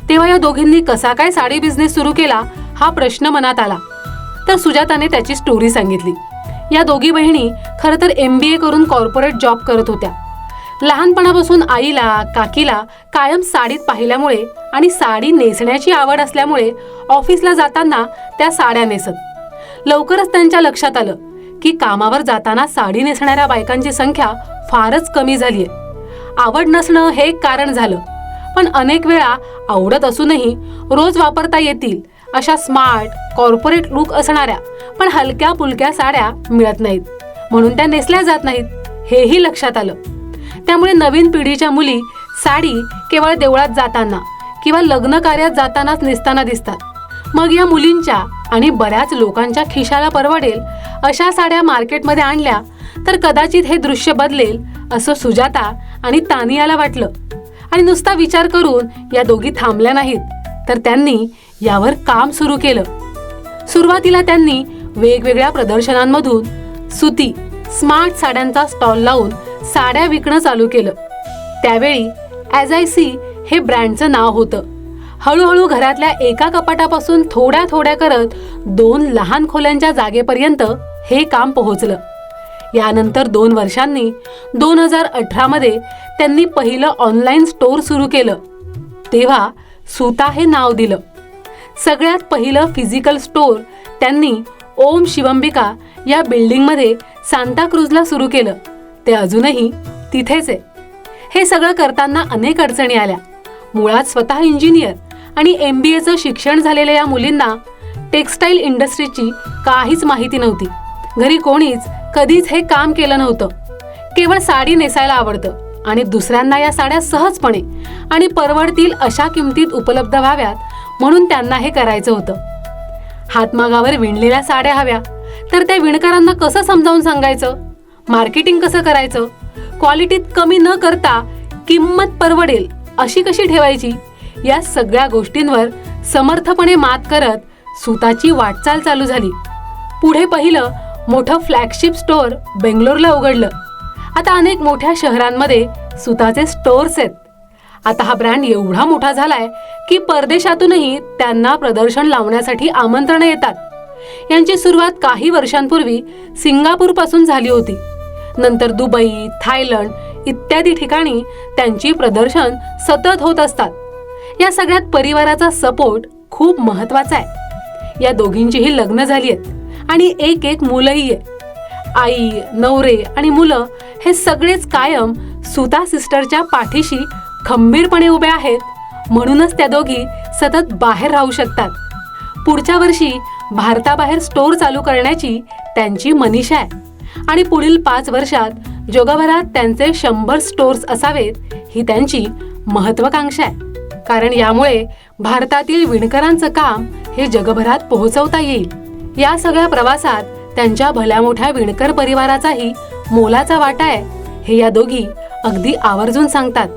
तेव्हा या दोघींनी कसा काय साडी बिझनेस सुरू केला हा प्रश्न मनात आला। तर सुजाताने त्याची स्टोरी सांगितली। या दोघी बहिणी खरं तर MBA करून कॉर्पोरेट जॉब करत होत्या। लहानपणापासून आईला, काकीला कायम साडीत पाहिल्यामुळे आणि साडी नेसण्याची आवड असल्यामुळे ऑफिसला जाताना त्या साड्या नेसत। लवकरच त्यांच्या लक्षात आलं की कामावर जाताना साडी नेसणाऱ्या बायकांची संख्या फारच कमी झालीये। आवड नसणं हे एक कारण झालं, पण अनेक वेळा आवडत असूनही रोज वापरता येतील अशा स्मार्ट कॉर्पोरेट लुक असणाऱ्या पण हलक्या पुलक्या साड्या मिळत नाहीत, म्हणून त्या नेसल्या जात नाहीत हेही लक्षात आलं। त्यामुळे नवीन पिढीच्या मुली साडी केवळ देवळात जाताना किंवा लग्न कार्यात जातानाच नेसताना दिसतात। मग या मुलींच्या आणि बऱ्याच लोकांच्या खिशाला परवडेल अशा साड्या मार्केटमध्ये आणल्या तर कदाचित हे दृश्य बदलेल असं सुजाता आणि तानियाला वाटलं। आणि नुसता विचार करून या दोघी थांबल्या नाहीत, तर त्यांनी यावर काम सुरू केलं। सुरुवातीला त्यांनी वेगवेगळ्या प्रदर्शनांमधून सुती स्मार्ट साड्यांचा स्टॉल लावून साड्या विकणं चालू केलं। त्यावेळी ॲज आय सी हे ब्रँडचं नाव होतं। हळूहळू घरातल्या एका कपाटापासून थोड्या थोड्या करत 2 लहान खोल्यांच्या जागेपर्यंत हे काम पोहोचलं। यानंतर 2 वर्षांनी 2018 मध्ये त्यांनी पहिलं ऑनलाईन स्टोअर सुरू केलं। तेव्हा सुता हे नाव दिलं। सगळ्यात पहिलं फिजिकल स्टोअर त्यांनी ओम शिवंबिका या बिल्डिंगमध्ये सांताक्रूजला सुरू केलं। ते अजूनही तिथेच आहे। हे सगळं करताना अनेक अडचणी आल्या। मुळात स्वतः इंजिनियर आणि MBAचं शिक्षण झालेल्या या मुलींना टेक्स्टाईल इंडस्ट्रीची काहीच माहिती नव्हती। घरी कोणीच कधीच हे काम केलं नव्हतं। केवळ साडी नेसायला आवडतं आणि दुसऱ्यांना या साड्या सहजपणे आणि परवडतील अशा किमतीत उपलब्ध व्हाव्यात म्हणून त्यांना हे करायचं होतं। हातमागावर विणलेल्या साड्या हव्या, तर त्या विणकरांना कसं समजावून सांगायचं, मार्केटिंग कसं करायचं, क्वालिटीत कमी न करता किंमत परवडेल अशी कशी ठेवायची, या सगळ्या गोष्टींवर समर्थपणे मात करत सुताची वाटचाल चालू झाली। पुढे पहिलं मोठं फ्लॅगशिप स्टोअर बेंगलोरला उघडलं। आता अनेक मोठ्या शहरांमध्ये सुताचे स्टोअर्स आहेत। आता हा ब्रँड एवढा मोठा झालाय की परदेशातूनही त्यांना प्रदर्शन लावण्यासाठी आमंत्रण येतात। यांची सुरुवात काही वर्षांपूर्वी सिंगापूर पासून झाली होती। नंतर दुबई, थायलंड इत्यादी ठिकाणी त्यांची प्रदर्शन सतत होत असतात। या सगळ्यात परिवाराचा सपोर्ट खूप महत्वाचा आहे। या दोघींचीही लग्न झाली आहेत आणि एक मुलंही आहे। आई, नवरे आणि मुलं हे सगळेच कायम सुता सिस्टरच्या पाठीशी खंबीरपणे उभे आहेत, म्हणूनच त्या दोघी सतत बाहेर राहू शकतात। पुढच्या वर्षी भारताबाहेर स्टोअर चालू करण्याची त्यांची मनीषा आहे आणि पुढील 5 वर्षात जगभरात त्यांचे 100 स्टोअर्स असावेत ही त्यांची महत्वाकांक्षा आहे. कारण यामुळे भारतातील विणकरांचं काम हे जगभरात पोहोचवता येईल. या सगळ्या प्रवासात त्यांच्या भल्या मोठ्या विणकर परिवाराचाही मोलाचा वाटा आहे हे या दोघी अगदी आवर्जून सांगतात.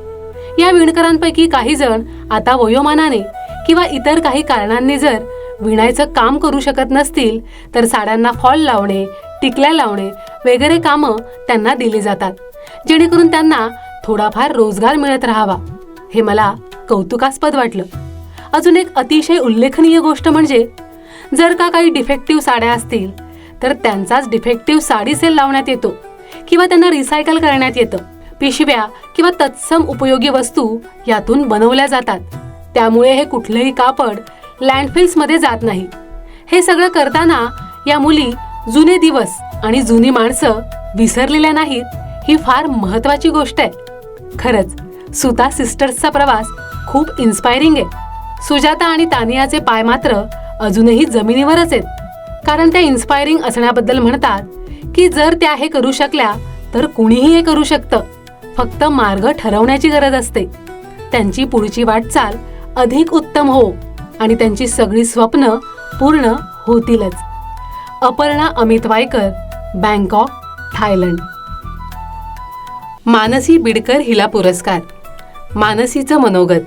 या विणकरांपैकी काही जण आता वयोमानाने किंवा इतर काही कारणांनी जर विणायचं काम करू शकत नसतील तर साड्यांना फॉल लावणे, टिकल्या लावणे वगैरे कामं त्यांना दिली जातात, जेणेकरून त्यांना थोडाफार रोजगार मिळत राहावा. हे मला कौतुकास्पद वाटलं. अजून एक अतिशय उल्लेखनीय गोष्ट म्हणजे जर का काही डिफेक्टिव्ह साड्या असतील तर त्यांचाच डिफेक्टिव्ह साडी सेल लावण्यात येतो किंवा त्यांना रिसायकल करण्यात येतं. पिशव्या किंवा तत्सम उपयोगी वस्तू यातून बनवल्या जातात. त्यामुळे हे कुठलंही कापड लँडफिल्समध्ये जात नाही. हे सगळं करताना या मुली जुने दिवस आणि जुनी माणसं विसरलेल्या नाहीत ही फार महत्वाची गोष्ट आहे. खरंच सुता सिस्टर्सचा प्रवास खूप इन्स्पायरिंग आहे. सुजाता आणि तानियाचे पाय मात्र अजूनही जमिनीवरच आहेत. कारण त्या इन्स्पायरिंग असण्याबद्दल म्हणतात की जर त्या हे करू शकल्या तर कुणीही हे करू शकतं. फक्त मार्ग ठरवण्याची गरज असते. त्यांची पुढची वाटचाल अधिक उत्तम हो आणि त्यांची सगळी स्वप्न पूर्ण होतीलच. Aparna Amit Waikar, Bangkok, Thailand. मानसी बिडकर हिला पुरस्कार. मानसीचं मनोगत.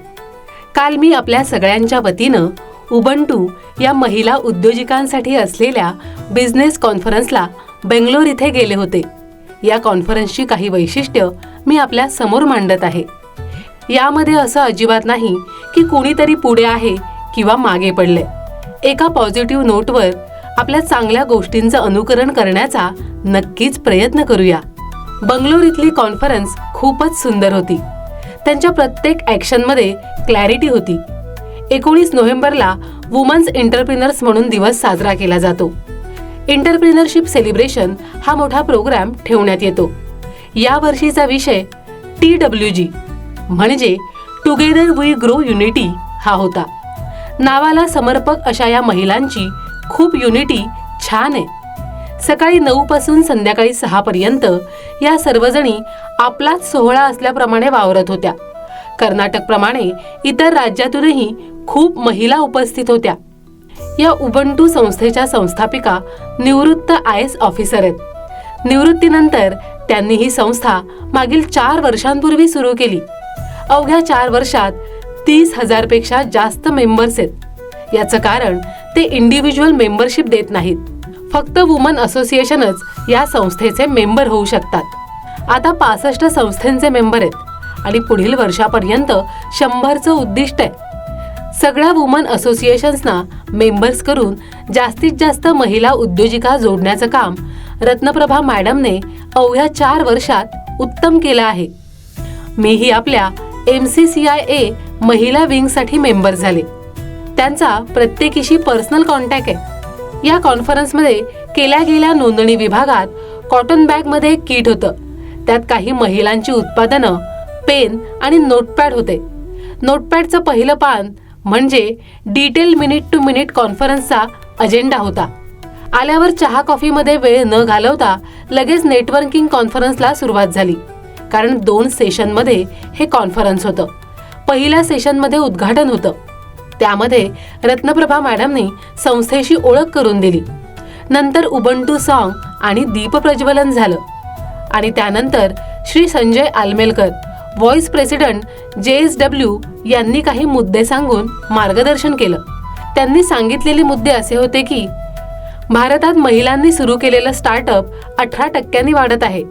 काल मी आपल्या सगळ्यांच्या वतीनं उबंटू या महिला उद्योजिकांसाठी असलेल्या बिझनेस कॉन्फरन्सला बेंगलोर इथे गेले होते. या कॉन्फरन्सची काही वैशिष्ट्य मी आपल्या समोर मांडत आहे. यामध्ये असं अजिबात नाही की कुणीतरी पुढे आहे किंवा मागे पडले. एका पॉझिटिव्ह नोटवर आपल्या चांगल्या गोष्टींचं अनुकरण करण्याचा नक्कीच प्रयत्न करूया. बंगलोर इथली कॉन्फरन्स खूपच सुंदर होती. त्यांच्या प्रत्येक ॲक्शनमध्ये क्लॅरिटी होती. 19 नोव्हेंबरला वुमन्स एंटरप्रिनर्स म्हणून दिवस साजरा केला जातो. एंटरप्रिनरशिप सेलिब्रेशन हा मोठा प्रोग्राम ठेवण्यात येतो. या वर्षीचा विषय TWG म्हणजे टुगेदर वी ग्रो युनिटी हा होता. नावाला समर्पक अशा या महिलांची खूप युनिटी छान आहे. सकाळी 9 पासून संध्याकाळी 6 पर्यंत या सर्वजणी आपलाच सोहळा असल्याप्रमाणे वावरत होत्या. कर्नाटकप्रमाणे इतर राज्यातूनही खूप महिला उपस्थित होत्या. या उबंटू संस्थेच्या संस्थापिका निवृत्त IAS ऑफिसर आहेत. निवृत्तीनंतर त्यांनी ही संस्था मागील 4 वर्षांपूर्वी सुरू केली. अवघ्या 4 वर्षात 30,000 पेक्षा जास्त मेंबर्स आहेत. याचं कारण ते इंडिव्हिज्युअल मेंबरशिप देत नाहीत. फक्त वुमन असोसिएशनच या संस्थेचे मेंबर होऊ शकतात. आता 65 संस्थांचे मेंबर आहेत आणि पुढील वर्षापर्यंत 100चं उद्दिष्ट आहे. सगळ्या वुमन असोसिएशन्सना मेंबर्स करून जास्तीत जास्त महिला उद्योजिका जोडण्याचं काम रत्नप्रभा मॅडमने अवघ्या 4 वर्षात उत्तम केलं आहे. मीही आपल्या MCCIA महिला विंगसाठी मेंबर झाले. त्यांचा प्रत्येकीशी पर्सनल कॉन्टॅक्ट आहे. या कॉन्फरन्समध्ये केल्या गेल्या नोंदणी विभागात कॉटन बॅगमध्ये एक किट होतं. त्यात काही महिलांची उत्पादनं, पेन आणि नोटपॅड होते. नोटपॅडचं पहिलं पान म्हणजे डिटेल मिनिट टू मिनिट कॉन्फरन्सचा अजेंडा होता. आल्यावर चहा कॉफीमध्ये वेळ न घालवता लगेच नेटवर्किंग कॉन्फरन्सला सुरुवात झाली. कारण 2 सेशनमध्ये हे कॉन्फरन्स होतं. पहिल्या सेशनमध्ये उद्घाटन होतं. त्यामध्ये रत्नप्रभा मॅडमनी संस्थेशी ओळख करून दिली. नंतर उबंटू सॉन्ग आणि दीप प्रज्वलन झालं आणि त्यानंतर Shri Sanjay Alamelkar, vice president JSW यांनी काही मुद्दे सांगून मार्गदर्शन केलं. त्यांनी सांगितलेले मुद्दे असे होते की भारतात महिलांनी सुरू केलेलं स्टार्टअप 18% वाढत आहे.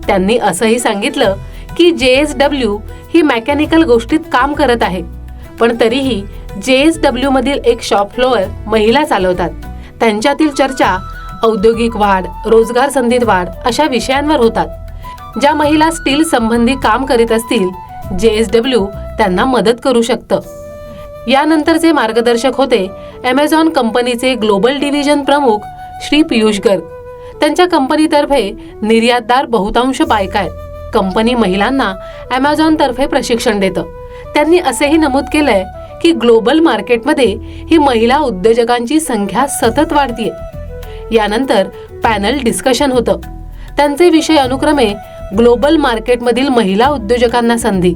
त्यांनी असंही सांगितलं की JSW ही मेकॅनिकल गोष्टीत काम करत आहे, पण तरीही JSW मधील एक शॉप फ्लोअर महिला चालवतात. त्यांच्यातील चर्चा औद्योगिक वाढ, रोजगार संधीत वाढ अशा विषयांवर होतात. ज्या महिला स्टील संबंधी काम करीत असतील JSW त्यांना मदत करू शकतं. यानंतरचे मार्गदर्शक होते Amazon कंपनीचे ग्लोबल डिव्हिजन प्रमुख श्री पियुष गर्ग. त्यांच्या कंपनीतर्फे निर्यातदार बहुतांश बायका आहेत. कंपनी महिलांना Amazon तर्फे प्रशिक्षण देतं. त्यांनी असेही नमूद केलंय की ग्लोबल मार्केटमध्ये ही महिला उद्योजकांची संख्या सतत वाढतीये. यानंतर पॅनल डिस्कशन होतं. त्यांचे विषय अनुक्रमे ग्लोबल मार्केटमधील महिला उद्योजकांना संधी,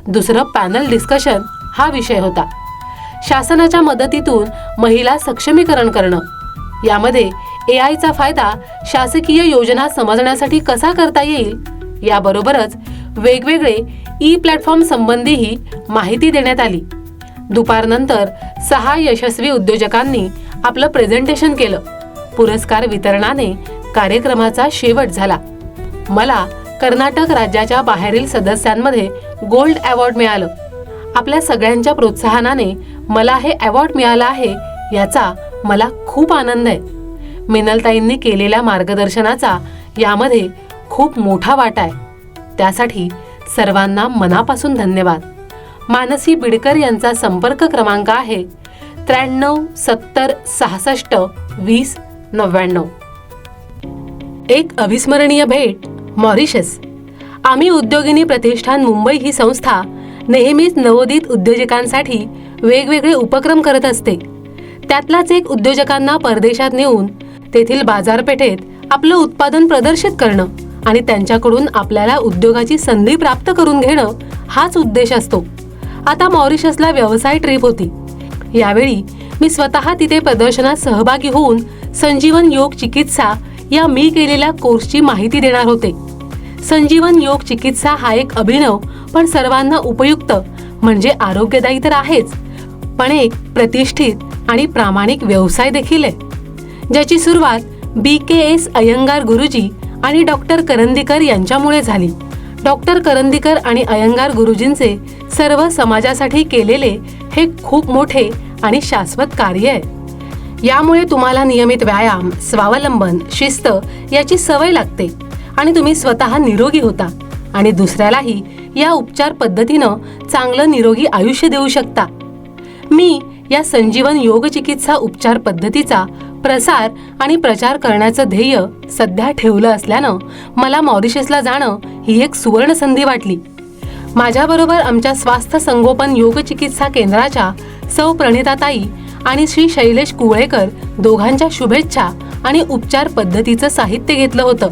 दुसरं पॅनल डिस्कशन हा विषय होता. शासनाच्या मदतीतून महिला सक्षमीकरण करणं, यामध्ये AIचा फायदा शासकीय योजना समजण्यासाठी कसा करता येईल, याबरोबरच वेगवेगळे प्लॅटफॉर्म संबंधीही माहिती देण्यात आली. दुपारनंतर 6 यशस्वी उद्योजकांनी आपलं प्रेझेंटेशन केलं. पुरस्कार वितरणाने कार्यक्रमाचा शेवट झाला. मला कर्नाटक राज्याच्या बाहेरील सदस्यांमध्ये गोल्ड अवॉर्ड मिळालं. आपल्या सगळ्यांच्या प्रोत्साहनाने मला हे अवॉर्ड मिळालं आहे, याचा मला खूप आनंद आहे. मिनलताईंनी केलेल्या मार्गदर्शनाचा यामध्ये खूप मोठा वाटा आहे. त्यासाठी सर्वांना मनापासून धन्यवाद. मानसी बिडकर यांचा संपर्क क्रमांक आहे 93 70 66 20 99. एक अविस्मरणीय भेट मॉरिशस. आम्ही उद्योगिनी प्रतिष्ठान मुंबई ही संस्था नेहमीच नवोदित उद्योजकांसाठी वेगवेगळे उपक्रम करत असते. त्यातलाच एक उद्योजकांना परदेशात नेऊन तेथील बाजारपेठेत आपलं उत्पादन प्रदर्शित करणं आणि त्यांच्याकडून आपल्याला उद्योगाची संधी प्राप्त करून घेणं हाच उद्देश असतो. आता मॉरिशसला व्यवसाय ट्रिप होती. यावेळी मी स्वतः तिथे प्रदर्शनात सहभागी होऊन संजीवन योग चिकित्सा या मी केलेल्या कोर्सची माहिती देणार होते. संजीवन योग चिकित्सा हा एक अभिनव पण सर्वांना उपयुक्त म्हणजे आरोग्यदायी तर आहेच, पण एक प्रतिष्ठित आणि प्रामाणिक व्यवसाय देखील आहे, ज्याची सुरुवात BKS अय्यंगार गुरुजी आणि डॉक्टर करंदीकर यांच्यामुळे झाली. डॉक्टर करंदीकर आणि अय्यंगार गुरुजींचे सर्व समाजासाठी केलेले हे खूप मोठे आणि शाश्वत कार्य आहे. यामुळे तुम्हाला नियमित व्यायाम, स्वावलंबन, शिस्त याची सवय लागते आणि तुम्ही स्वतः निरोगी होता आणि दुसऱ्यालाही या उपचार पद्धतीनं चांगलं निरोगी आयुष्य देऊ शकता. मी या संजीवन योग चिकित्सा उपचार पद्धतीचा प्रसार आणि प्रचार करण्याचं ध्येय सध्या ठेवलं असल्यानं मला मॉरिशसला जाणं ही एक सुवर्ण संधी वाटली. माझ्याबरोबर आमच्या स्वास्थ्य संगोपन योग चिकित्सा केंद्राच्या सौ प्रणिताताई आणि श्री शैलेश कुवळेकर दोघांच्या शुभेच्छा आणि उपचार पद्धतीचं साहित्य घेतलं होतं.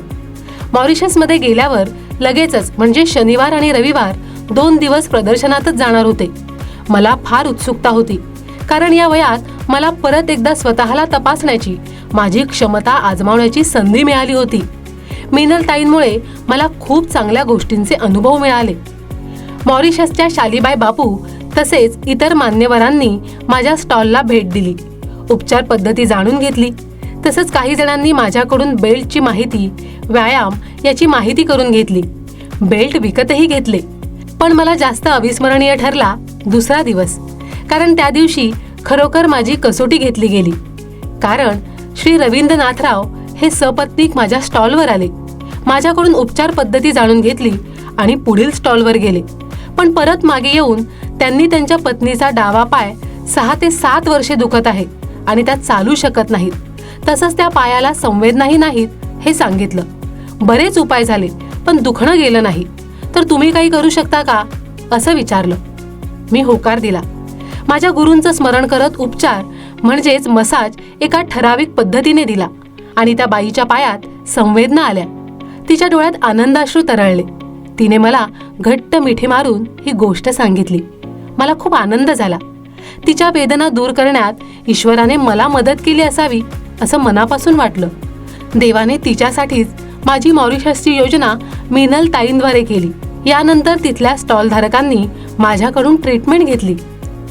मॉरिशसमध्ये गेल्यावर लगेचच म्हणजे शनिवार आणि रविवार 2 दिवस प्रदर्शनातच जाणार होते. मला फार उत्सुकता होती, कारण या वयात मला परत एकदा स्वतःला तपासण्याची, माझी क्षमता आजमावण्याची संधी मिळाली होती. मिनलताईंमुळे मला खूप चांगल्या गोष्टींचे अनुभव मिळाले. मॉरिशसच्या शालीबाई बापू तसेच इतर मान्यवरांनी माझ्या स्टॉलला भेट दिली, उपचार पद्धती जाणून घेतली. तसंच काही जणांनी माझ्याकडून बेल्टची माहिती, व्यायाम याची माहिती करून घेतली. बेल्ट विकतही घेतले. पण मला जास्त अविस्मरणीय ठरला दुसरा दिवस, कारण त्या दिवशी खरोखर माझी कसोटी घेतली गेली. कारण श्री रवींद्रनाथराव हे सपत्नीक माझ्या स्टॉलवर आले, माझ्याकडून उपचार पद्धती जाणून घेतली आणि पुढील स्टॉलवर गेले. पण परत मागे येऊन त्यांनी त्यांच्या पत्नीचा डावा पाय 6 ते 7 वर्षे दुखत आहे आणि त्या चालू शकत नाहीत, तसंच त्या पायाला संवेदनाही नाहीत हे सांगितलं. बरेच उपाय झाले पण दुखणं गेलं नाही. तर तुम्ही काही करू शकता का असं विचारलं. मी होकार दिला. माझ्या गुरूंचं स्मरण करत उपचार म्हणजेच मसाज एका ठराविक पद्धतीने दिला आणि त्या बाईच्या पायात संवेदना आल्या. तिच्या डोळ्यात आनंदाश्रू तरळले. तिने मला घट्ट मिठी मारून ही गोष्ट सांगितली. मला खूप आनंद झाला. तिच्या वेदना दूर करण्यात ईश्वराने मला मदत केली असावी असं मनापासून वाटलं. देवाने तिच्यासाठीच माझी मॉरिशसची योजना मिनलताईंद्वारे केली. यानंतर तिथल्या स्टॉलधारकांनी माझ्याकडून ट्रीटमेंट घेतली.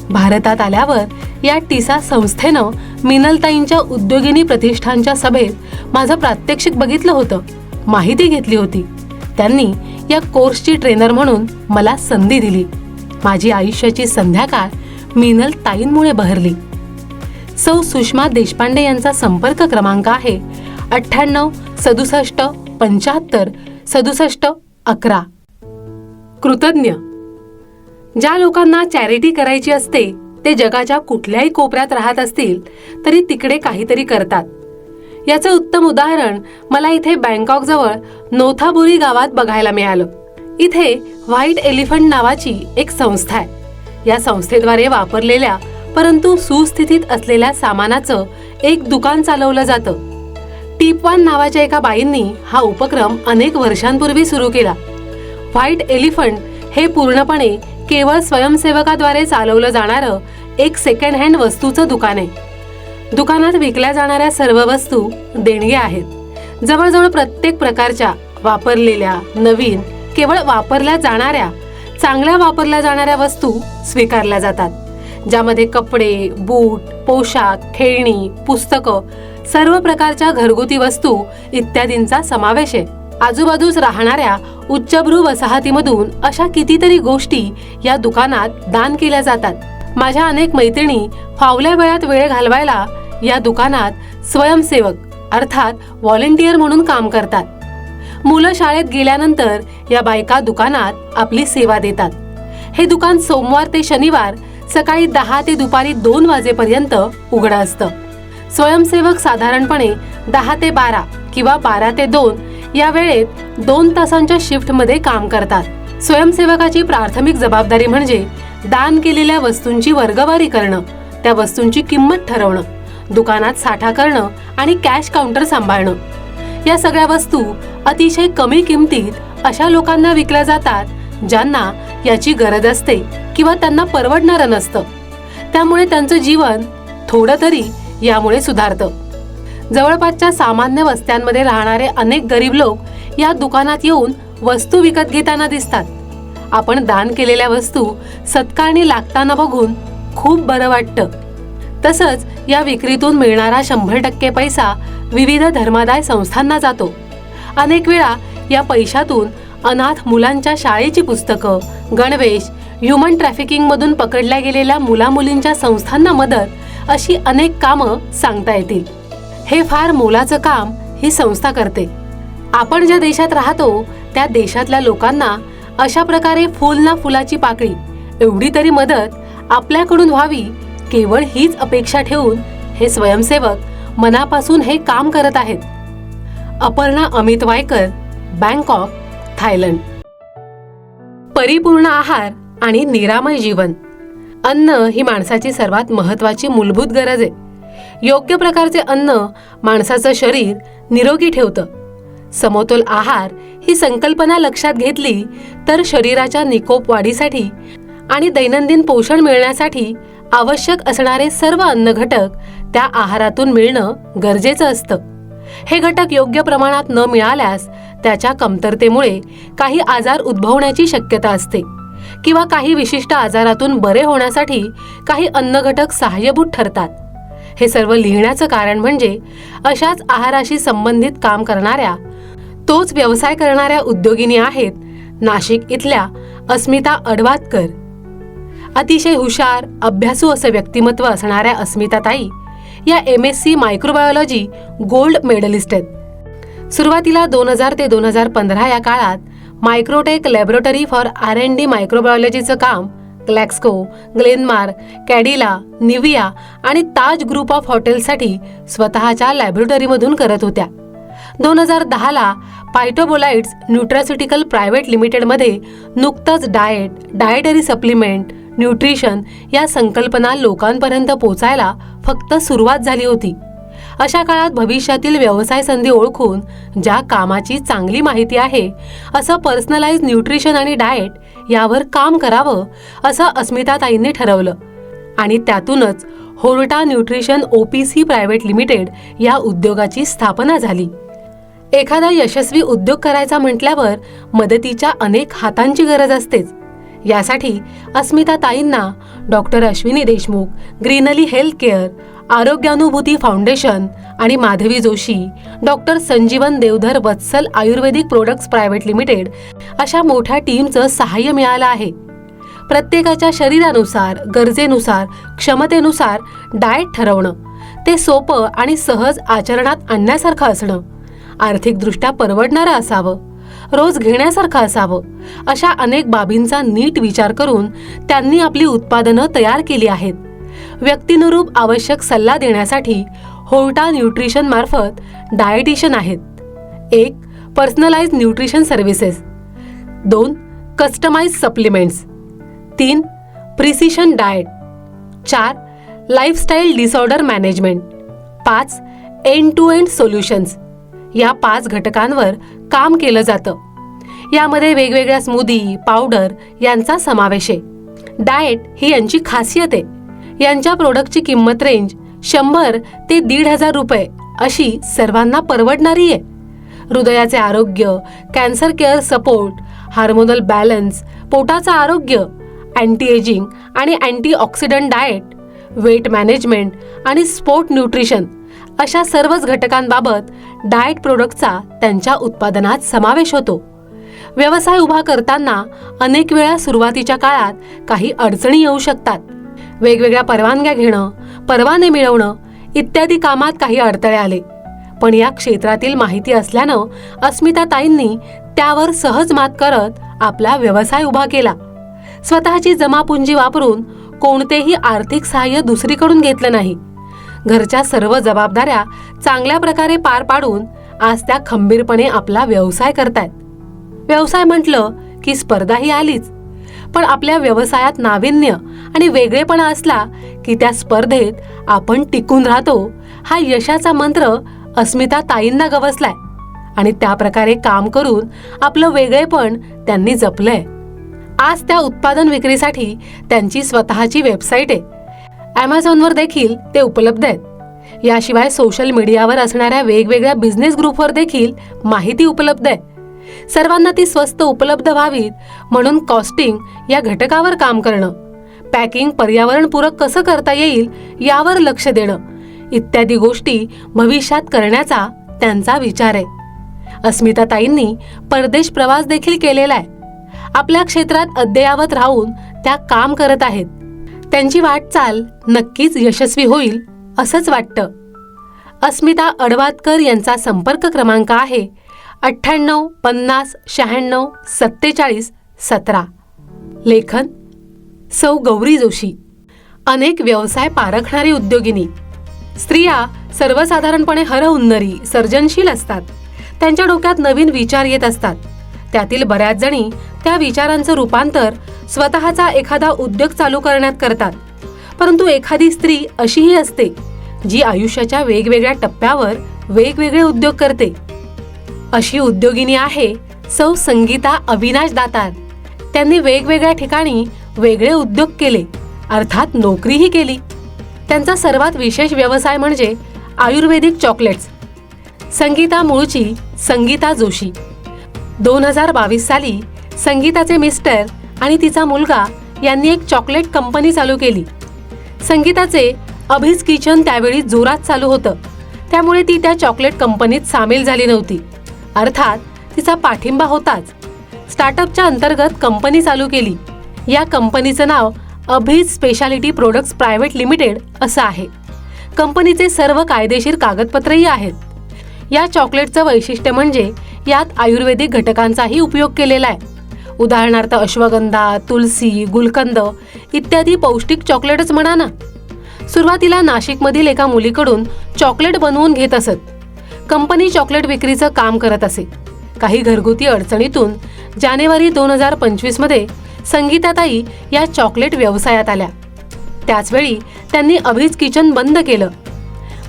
भारतात आल्यावर या टिसा संस्थेनं मिनलताईंच्या उद्योगिनी प्रतिष्ठानच्या सभेत माझं प्रात्यक्षिक बघितलं होतं, माहिती घेतली होती. त्यांनी या कोर्सची ट्रेनर म्हणून मला संधी दिली. माझी आयुष्याची संध्याकाळ मिनलताईंमुळे बहरली. सौ सुषमा देशपांडे यांचा संपर्क क्रमांक आहे 98 67 75 67 11. कृतज्ञ. ज्या लोकांना चॅरिटी करायची असते ते जगाच्या कुठल्याही कोपऱ्यात राहत असतील तरी तिकडे काहीतरी करतात. याचं उत्तम उदाहरण मला इथे बँकॉक जवळ नोथाबोरी गावात बघायला मिळालं. इथे व्हाईट एलिफंट नावाची एक संस्था आहे. या संस्थेद्वारे वापरलेल्या परंतु सुस्थितीत असलेल्या सामानाचं एक दुकान चालवलं जातं. टिप वन नावाच्या एका बाईंनी हा उपक्रम अनेक वर्षांपूर्वी सुरू केला. व्हाईट एलिफंट हे पूर्णपणे केवळ स्वयंसेवकाद्वारे चालवलं जाणारं एक सेकंड हँड वस्तूचं दुकान आहे. दुकानात विकल्या जाणाऱ्या सर्व वस्तू देणग्या आहेत. जवळजवळ प्रत्येक प्रकारच्या वापरलेल्या, नवीन, केवळ वापरल्या जाणाऱ्या, चांगल्या वापरल्या जाणाऱ्या वस्तू स्वीकारल्या जातात, ज्यामध्ये कपडे, बूट, पोशाख, खेळणी, पुस्तकं, सर्व प्रकारच्या घरगुती वस्तू इत्यादींचा समावेश आहे. आजूबाजूस राहणाऱ्या उच्चभ्रू वसाहतीमधून अशा कितीतरी गोष्टी या दुकानात दान केल्या जातात. माझ्या अनेक मैत्रिणी फावल्या वेळात वेळ घालवायला या दुकानात स्वयंसेवक अर्थात व्हॉलेंटियर म्हणून काम करतात. मुलं शाळेत गेल्यानंतर या बायका दुकानात आपली सेवा देतात. हे दुकान सोमवार ते शनिवार सकाळी 10 ते दुपारी 2 वाजेपर्यंत उघडं असतं. स्वयंसेवक साधारणपणे 10 ते 12 किंवा 12 ते 2 या वेळेत 2 तासांच्या शिफ्टमध्ये काम करतात. स्वयंसेवकाची प्राथमिक जबाबदारी म्हणजे दान केलेल्या वस्तूंची वर्गवारी करणं, त्या वस्तूंची किंमत ठरवणं, दुकानात साठा करणं आणि कॅश काउंटर सांभाळणं. या सगळ्या वस्तू अतिशय कमी किमतीत अशा लोकांना विकल्या जातात ज्यांना याची गरज असते किंवा त्यांना परवडणारं नसतं. त्यामुळे त्यांचं जीवन थोडं तरी यामुळे सुधारतं. जवळपासच्या सामान्य वस्त्यांमध्ये राहणारे अनेक गरीब लोक या दुकानात येऊन वस्तू विकत घेताना दिसतात. आपण दान केलेल्या वस्तू सत्कारणी लागताना बघून खूप बरं वाटतं. तसंच या विक्रीतून मिळणारा 100% पैसा विविध धर्मादाय संस्थांना जातो. अनेक वेळा या पैशातून अनाथ मुलांच्या शाळेची पुस्तकं, गणवेश, ह्युमन ट्रॅफिकिंग मधून पकडल्या गेलेल्या मुलामुलींच्या संस्थांना मदत अशी अनेक कामं सांगता येतील. हे फार मोलाचं काम ही संस्था करते. आपण ज्या देशात राहतो त्या देशातल्या लोकांना अशा प्रकारे फुल ना फुलाची पाकळी एवढी तरी मदत आपल्याकडून व्हावी, केवळ हीच अपेक्षा ठेवून हे स्वयंसेवक मनापासून हे काम करत आहेत. Aparna Amit Waikar, Bangkok, Thailand. परिपूर्ण आहार आणि निरामय जीवन. अन्न ही माणसाची सर्वात महत्त्वाची मूलभूत गरज आहे. योग्य प्रकारचे अन्न माणसाचं शरीर निरोगी ठेवतं. समतोल आहार ही संकल्पना लक्षात घेतली तर शरीराच्या निकोप वाढीसाठी आणि दैनंदिन पोषण मिळण्यासाठी आवश्यक असणारे सर्व अन्न घटक त्या आहारातून मिळणं गरजेचं असतं. हे घटक योग्य प्रमाणात न मिळाल्यास त्याच्या कमतरतेमुळे काही आजार उद्भवण्याची शक्यता असते किंवा काही विशिष्ट आजारातून बरे होण्यासाठी काही अन्न घटक सहाय्यभूत ठरतात. हे सर्व लिहिण्याचं कारण म्हणजे अशाच आहाराशी संबंधित काम करणाऱ्या, तोच व्यवसाय करणाऱ्या उद्योगिनी आहेत नाशिक इथल्या अस्मिता अडवादकर. अतिशय हुशार, अभ्यासू असं व्यक्तिमत्व असणाऱ्या अस्मिताताई या MSc मायक्रोबायोलॉजी गोल्ड मेडलिस्ट आहेत. सुरुवातीला 2000 ते 2015 या काळात मायक्रोटेक लॅबोरेटरी फॉर R&D मायक्रोबायोलॉजीचं काम ग्लॅक्सको, ग्लेनमार्क, कॅडिला, निव्हिया आणि ताज ग्रुप ऑफ हॉटेल्ससाठी स्वतःच्या लॅबोरेटरीमधून करत होत्या. 2010ला पायटोबोलाइट्स न्यूट्रास्युटिकल प्रायव्हेट लिमिटेडमध्ये नुकतंच डाएटरी सप्लिमेंट, न्यूट्रिशन या संकल्पना लोकांपर्यंत पोचायला फक्त सुरुवात झाली होती. अशा काळात भविष्यातील व्यवसाय संधी ओळखून ज्या कामाची चांगली माहिती आहे असं पर्सनलाइज न्यूट्रिशन आणि डाएट यावर काम करावं असं अस्मिताताईंनी ठरवलं आणि त्यातूनच Horta nutrition OPC private limited या उद्योगाची स्थापना झाली. एखादा यशस्वी उद्योग करायचा म्हटल्यावर मदतीच्या अनेक हातांची गरज असतेच. यासाठी अस्मिताताईंना doctor Ashwini Deshmukh, greenly health care, आरोग्यानुभूती फाउंडेशन आणि Madhavi Joshi, doctor Sanjeevan Deodhar Vatsal Ayurvedic products private limited अशा मोठ्या टीमचं सहाय्य मिळालं आहे. प्रत्येकाच्या शरीरानुसार, गरजेनुसार, क्षमतेनुसार डाएट ठरवणं, ते सोपं आणि सहज आचरणात आणण्यासारखं असणं, आर्थिकदृष्ट्या परवडणारं असावं, रोज घेण्यासारखं असावं, अशा अनेक बाबींचा नीट विचार करून त्यांनी आपली उत्पादनं तयार केली आहेत. व्यक्तिनुरूप आवश्यक सल्ला देण्यासाठी होर्टा न्यूट्रिशन मार्फत डाएटिशियन आहेत. 1. Personalize nutrition services. 2. Customize supplements. 3. Precision diet. 4. Lifestyle disorder management. 5. End to end solutions. या 5 घटकांवर काम केलं जातं. यामध्ये वेगवेगळ्या स्मूदी, पावडर यांचा समावेश आहे. डाएट ही यांची खासियत आहे. यांच्या प्रोडक्टची किंमत रेंज 100 ते 1,500 रुपये अशी सर्वांना परवडणारी आहे. हृदयाचे आरोग्य, cancer care support, hormonal balance, पोटाचं आरोग्य, अँटी एजिंग आणि अँटीऑक्सिडंट डाएट, वेट मॅनेजमेंट आणि स्पोर्ट न्यूट्रिशन अशा सर्वच घटकांबाबत डाएट प्रोडक्टचा त्यांच्या उत्पादनात समावेश होतो. व्यवसाय उभा करताना अनेक वेळा सुरुवातीच्या काळात काही अडचणी येऊ शकतात. वेगवेगळ्या परवानग्या घेणं, परवाने मिळवणं इत्यादी कामात काही अडथळे आले. पण या क्षेत्रातील माहिती असल्यानं अस्मिताताईंनी त्यावर सहज मात करत आपला व्यवसाय उभा केला. स्वतःची जमापुंजी वापरून कोणतेही आर्थिक सहाय्य दुसरीकडून घेतलं नाही. घरच्या सर्व जबाबदाऱ्या चांगल्या प्रकारे पार पाडून आज त्या खंबीरपणे आपला व्यवसाय करतायत. व्यवसाय म्हटलं की स्पर्धाही आलीच, पण आपल्या व्यवसायात नाविन्य आणि वेगळेपणा असला की त्या स्पर्धेत आपण टिकून राहतो. हा यशाचा मंत्र अस्मिताताईंना गवसलाय आणि त्या प्रकारे काम करून आपलं वेगळेपण त्यांनी जपलंय. आज त्या उत्पादन विक्रीसाठी त्यांची स्वतःची वेबसाईट आहे. Amazonवर देखील ते उपलब्ध आहेत. याशिवाय सोशल मीडियावर असणाऱ्या वेगवेगळ्या बिझनेस ग्रुपवर देखील माहिती उपलब्ध आहे. सर्वांना ती स्वस्त उपलब्ध व्हावीत म्हणून कॉस्टिंग या घटकावर काम करणं, पॅकिंग पर्यावरणपूरक कसं करता येईल यावर लक्ष देणं इत्यादी गोष्टी भविष्यात करण्याचा त्यांचा विचार आहे. अस्मिताताईंनी परदेश प्रवास देखील केलेला आहे. आपल्या क्षेत्रात अद्ययावत राहून त्या काम करत आहेत. त्यांची वाटचाल नक्कीच यशस्वी होईल असंच वाटतं. अस्मिता अडवादकर यांचा संपर्क क्रमांक आहे 98 50 96 47 17. लेखन सौ गौरी जोशी. अनेक व्यवसाय पारखणारी उद्योगिनी. स्त्रिया सर्वसाधारणपणे हरहुन्नरी, सर्जनशील असतात. त्यांच्या डोक्यात नवीन विचार येत असतात. त्यातील बऱ्याच जणी त्या विचारांचं रूपांतर स्वतःचा एखादा उद्योग चालू करण्यात करतात. परंतु एखादी स्त्री अशीही असते जी आयुष्याच्या वेगवेगळ्या टप्प्यावर वेगवेगळे उद्योग करते. अशी उद्योगिनी आहे सौ संगीता अविनाश दातार. त्यांनी वेगवेगळ्या ठिकाणी वेगळे उद्योग केले, अर्थात नोकरीही केली. त्यांचा सर्वात विशेष व्यवसाय म्हणजे आयुर्वेदिक चॉकलेट्स. संगीता मूळची संगीता जोशी. 2022 साली संगीताचे मिस्टर आणि तिचा मुलगा यांनी एक चॉकलेट कंपनी चालू केली. संगीताचे अभिज किचन त्यावेळी जोरात चालू होतं, त्यामुळे ती त्या चॉकलेट कंपनीत सामील झाली नव्हती. अर्थात तिचा पाठिंबा होताच. स्टार्टअपच्या अंतर्गत कंपनी चालू केली. या कंपनीचं नाव अभिज स्पेशालिटी प्रोडक्ट्स प्रायव्हेट लिमिटेड असं आहे. कंपनीचे सर्व कायदेशीर कागदपत्रही आहेत. या चॉकलेटचं वैशिष्ट्य म्हणजे यात आयुर्वेदिक घटकांचाही उपयोग केलेला आहे. उदाहरणार्थ अश्वगंधा, तुलसी, गुलकंद इत्यादी पौष्टिक चॉकलेटच म्हणा ना. सुरुवातीला नाशिकमधील एका मुलीकडून चॉकलेट बनवून घेत असत. कंपनी चॉकलेट विक्रीचं काम करत असे. काही घरगुती अडचणीतून जानेवारी 2025 मध्ये संगीताताई या चॉकलेट व्यवसायात आल्या. त्याचवेळी त्यांनी अभिज किचन बंद केलं.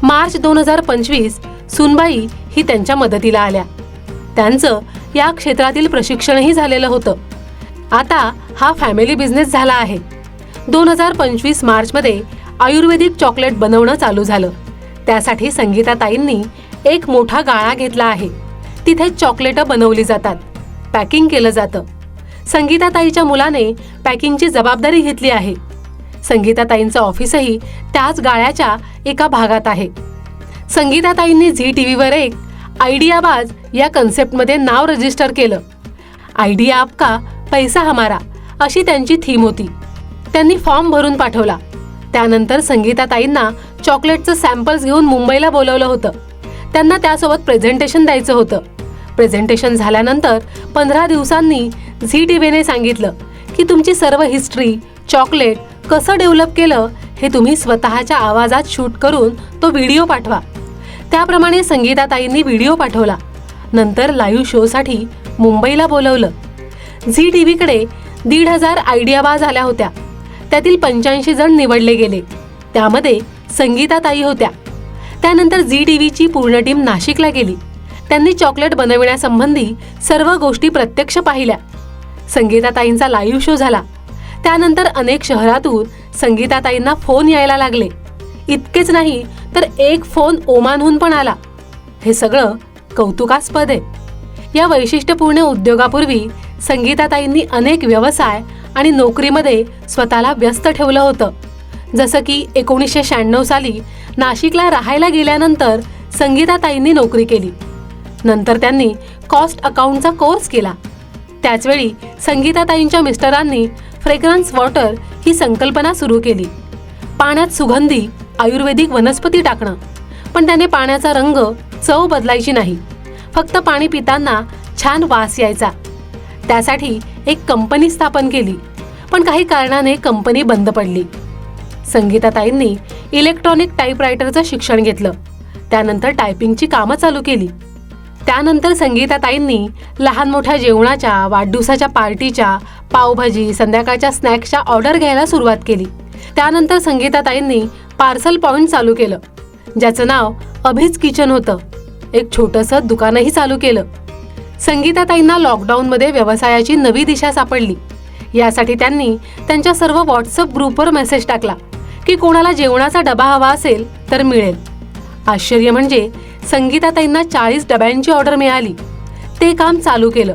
मार्च 2025 सुनबाई ही त्यांच्या मदतीला आल्या. त्यांचं या क्षेत्रातील प्रशिक्षणही झालेलं होतं. आता हा फॅमिली बिझनेस झाला आहे. 2025 मार्चमध्ये आयुर्वेदिक चॉकलेट बनवणं चालू झालं. त्यासाठी संगीताताईंनी एक मोठा गाळा घेतला आहे. तिथे चॉकलेटं बनवली जातात, पॅकिंग केलं जातं. संगीताताईच्या मुलाने पॅकिंगची जबाबदारी घेतली आहे. संगीताताईंचं ऑफिसही त्याच गाळ्याच्या एका भागात आहे. संगीताताईंनी झी टीव्हीवर एक आयडियाबाज या कन्सेप्टमध्ये नाव रजिस्टर केलं. आयडिया आपका पैसा हमारा अशी त्यांची थीम होती. त्यांनी फॉर्म भरून पाठवला. त्यानंतर संगीताताईंना चॉकलेटचं सॅम्पल्स घेऊन मुंबईला बोलवलं होतं. त्यांना त्यासोबत प्रेझेंटेशन द्यायचं होतं. प्रेझेंटेशन झाल्यानंतर 15 दिवसांनी झी टीव्हीने सांगितलं की तुमची सर्व हिस्ट्री, चॉकलेट कसं डेव्हलप केलं हे तुम्ही स्वतःच्या आवाजात शूट करून तो व्हिडिओ पाठवा. त्याप्रमाणे संगीताताईंनी व्हिडिओ पाठवला. नंतर लाईव्ह शोसाठी मुंबईला बोलवलं. झी टीव्हीकडे 1,500 आयडियाबाज आल्या होत्या. त्यातील 85 जण निवडले गेले. त्यामध्ये संगीताताई होत्या. त्यानंतर झी टीव्हीची पूर्ण टीम नाशिकला गेली. त्यांनी चॉकलेट बनविण्यासंबंधी सर्व गोष्टी प्रत्यक्ष पाहिल्या. संगीताताईंचा लाईव्ह शो झाला. त्यानंतर अनेक शहरातून संगीताताईंना फोन यायला लागले. इतकेच नाही तर एक फोन ओमानहून पण आला. हे सगळं कौतुकास्पद आहे. या वैशिष्ट्यपूर्ण उद्योगापूर्वी संगीताताईंनी अनेक व्यवसाय आणि नोकरीमध्ये स्वतःला व्यस्त ठेवलं होतं. जसं की 1996 साली नाशिकला राहायला गेल्यानंतर संगीताताईंनी नोकरी केली. नंतर त्यांनी कॉस्ट अकाउंटचा कोर्स केला. त्याचवेळी संगीताताईंच्या मिस्टरांनी फ्रेग्रन्स वॉटर ही संकल्पना सुरू केली. पाण्यात सुगंधी आयुर्वेदिक वनस्पती टाकणं. पण त्याने पाण्याचा रंग, चव बदलायची नाही, फक्त पाणी पिताना छान वास यायचा. त्यासाठी एक कंपनी स्थापन केली. पण काही कारणाने कंपनी बंद पडली. संगीताताईंनी इलेक्ट्रॉनिक टाईपरायटरचं शिक्षण घेतलं. त्यानंतर टायपिंगची कामं चालू केली. त्यानंतर संगीताताईंनी लहान मोठ्या जेवणाच्या, वाढदिवसाच्या पार्टीच्या, पावभाजी, संध्याकाळच्या स्नॅक्सच्या ऑर्डर घ्यायला सुरुवात केली. त्यानंतर संगीताताईंनी पार्सल पॉइंट चालू केलं, ज्याचं नाव अभिज किचन होतं. एक छोटंसं दुकानही चालू केलं. संगीताताईंना लॉकडाऊनमध्ये व्यवसायाची नवी दिशा सापडली. यासाठी त्यांनी त्यांच्या सर्व व्हॉट्सअप ग्रुपवर मेसेज टाकला की कोणाला जेवणाचा डबा हवा असेल तर मिळेल. आश्चर्य म्हणजे संगीताताईंना 40 डब्यांची ऑर्डर मिळाली. ते काम चालू केलं.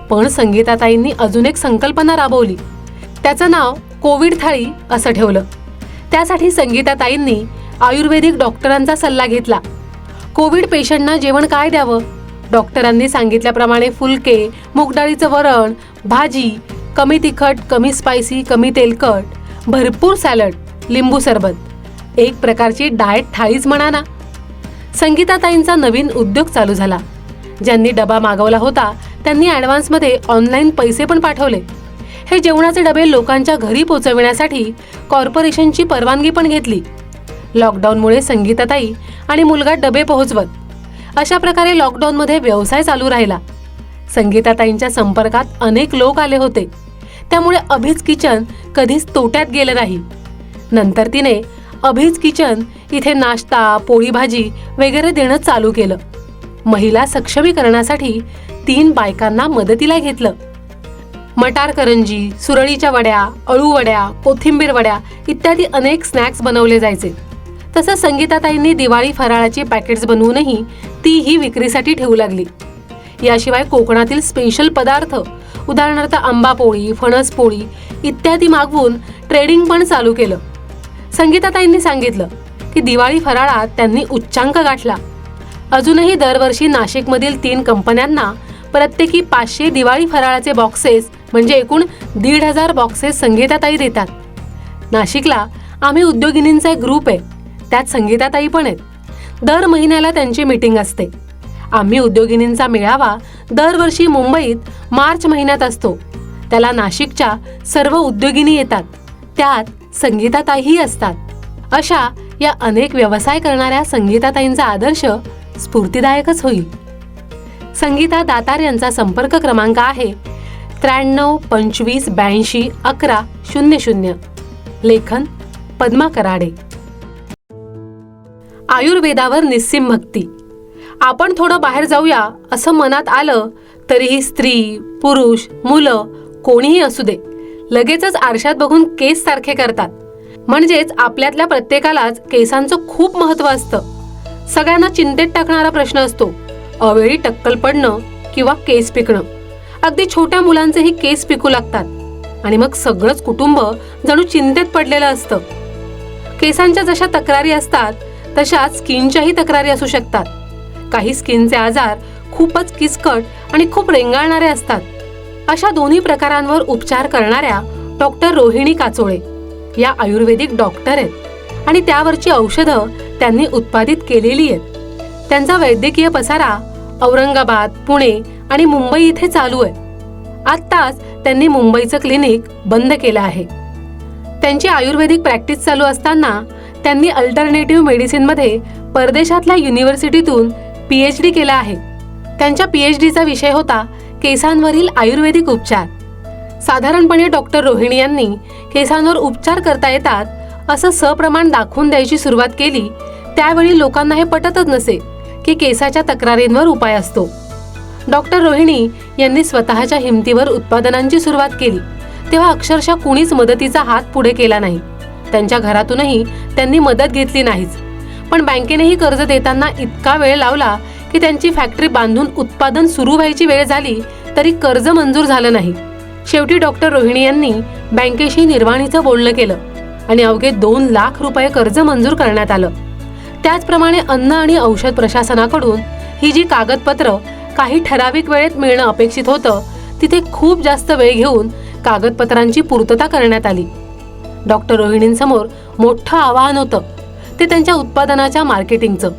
पण संगीताताईंनी अजून एक संकल्पना राबवली. त्याचं नाव कोविड थाळी असं ठेवलं. त्यासाठी संगीताताईंनी आयुर्वेदिक डॉक्टरांचा सल्ला घेतला. कोविड पेशंटना जेवण काय द्यावं? डॉक्टरांनी सांगितल्याप्रमाणे फुलके, मूगडाळीचं वरण, भाजी, कमी तिखट, कमी स्पायसी, कमी तेलकट, भरपूर सॅलड, लिंबू सरबत, एक प्रकारची डाएट थाळीच म्हणा ना. संगीताताईंचा नवीन उद्योग चालू झाला. ज्यांनी डबा मागवला होता त्यांनी ॲडव्हान्समध्ये ऑनलाईन पैसे पण पाठवले. हे जेवणाचे डबे लोकांच्या घरी पोचविण्यासाठी कॉर्पोरेशनची परवानगी पण घेतली. लॉकडाऊनमुळे संगीताताई आणि मुलगा डबे पोहोचवत. अशा प्रकारे लॉकडाऊनमध्ये व्यवसाय चालू राहिला. संगीताताईंच्या संपर्कात अनेक लोक आले होते. त्यामुळे अभिज किचन कधीच तोट्यात गेलं नाही. नंतर तिने अभिज किचन इथे नाश्ता, पोळी भाजी वगैरे देणं चालू केलं. महिला सक्षमीकरणासाठी 3 बायकांना मदतीला घेतलं. मटार करंजी, सुरळीच्या वड्या, अळू वड्या, कोथिंबीर वड्या इत्यादी अनेक स्नॅक्स बनवले जायचे. तसंच संगीताताईंनी दिवाळी फराळाची पॅकेट्स बनवूनही तीही विक्रीसाठी ठेवू लागली. याशिवाय कोकणातील स्पेशल पदार्थ, उदाहरणार्थ आंबापोळी, फणसपोळी इत्यादी मागवून ट्रेडिंग पण चालू केलं. संगीताताईंनी सांगितलं की दिवाळी फराळात त्यांनी उच्चांक गाठला. अजूनही दरवर्षी नाशिकमधील 3 कंपन्यांना प्रत्येकी 500 दिवाळी फराळाचे बॉक्सेस म्हणजे एकूण 1,500 बॉक्सेस संगीताताई देतात. नाशिकला आम्ही उद्योगिनींचा एक ग्रुप आहे. त्यात संगीताताई पण आहेत. दर महिन्याला त्यांची मीटिंग असते. आम्ही उद्योगिनींचा मेळावा दरवर्षी मुंबईत मार्च महिन्यात असतो. त्याला नाशिकच्या सर्व उद्योगिनी येतात. त्यात संगीताताईही असतात. अशा या अनेक व्यवसाय करणाऱ्या संगीताताईंचा आदर्श स्फूर्तिदायकच होईल. संगीता दातार यांचा संपर्क क्रमांक आहे 93 25 82 11 00. लेखन पद्मा कराडे. आयुर्वेदावर निस्सीम भक्ती. आपण थोडं बाहेर जाऊया असं मनात आलं तरीही स्त्री, पुरुष, मुलं कोणीही असू दे लगेचच आरशात बघून केस सारखे करतात. म्हणजेच आपल्यातल्या प्रत्येकालाच केसांचं खूप महत्त्व असतं. सगळ्यांना चिंतेत टाकणारा प्रश्न असतो अवेळी टक्कल पडणं किंवा केस पिकणं. अगदी छोट्या मुलांचेही केस पिकू लागतात आणि मग सगळंच कुटुंब जणू चिंतेत पडलेलं असतं. केसांच्या जशा तक्रारी असतात तशाच स्किनच्याही तक्रारी असू शकतात. काही स्किनचे आजार खूपच किचकट आणि खूप रेंगाळणारे असतात. अशा दोन्ही प्रकारांवर उपचार करणाऱ्या डॉक्टर रोहिणी काचोळे या आयुर्वेदिक डॉक्टर आहेत आणि त्यावरची औषधं त्यांनी उत्पादित केलेली आहेत. त्यांचा वैद्यकीय पसारा औरंगाबाद, पुणे आणि मुंबई इथे चालू आहे. आत्ताच त्यांनी मुंबईचं क्लिनिक बंद केलं आहे. त्यांची आयुर्वेदिक प्रॅक्टिस चालू असताना त्यांनी अल्टरनेटिव्ह मेडिसिनमध्ये परदेशातल्या युनिव्हर्सिटीतून PhD केला आहे. त्यांच्या PhDचा विषय होता केसांवरील आयुर्वेदिक उपचार. साधारणपणे डॉक्टर रोहिणी यांनी केसांवर उपचार करता येतात असं सप्रमाण दाखवून द्यायची सुरुवात केली. त्यावेळी लोकांना हे पटतच नसे. की केसाच्या तक्रारींवर उपाय असतो. डॉक्टर रोहिणी यांनी स्वतःच्या हिमतीवर उत्पादनांची सुरुवात केली तेव्हा अक्षरशः कुणीच मदतीचा हात पुढे केला नाही. त्यांच्या घरातूनही त्यांनी मदत घेतली नाहीच. पण बँकेनेही कर्ज देताना इतका वेळ लावला की त्यांची फॅक्टरी बांधून उत्पादन सुरू व्हायची वेळ झाली तरी कर्ज मंजूर झालं नाही. शेवटी डॉक्टर रोहिणी यांनी बँकेशी निर्वाणीचं बोलणं केलं आणि अवघे 2 लाख रुपये कर्ज मंजूर करण्यात आलं. त्याचप्रमाणे अन्न आणि औषध प्रशासनाकडून ही जी कागदपत्र काही ठराविक वेळेत मिळणं अपेक्षित होतं तिथे खूप जास्त वेळ घेऊन कागदपत्रांची पूर्तता करण्यात आली. डॉक्टर रोहिणींसमोर मोठं आव्हान होतं ते त्यांच्या उत्पादनाच्या मार्केटिंगचं.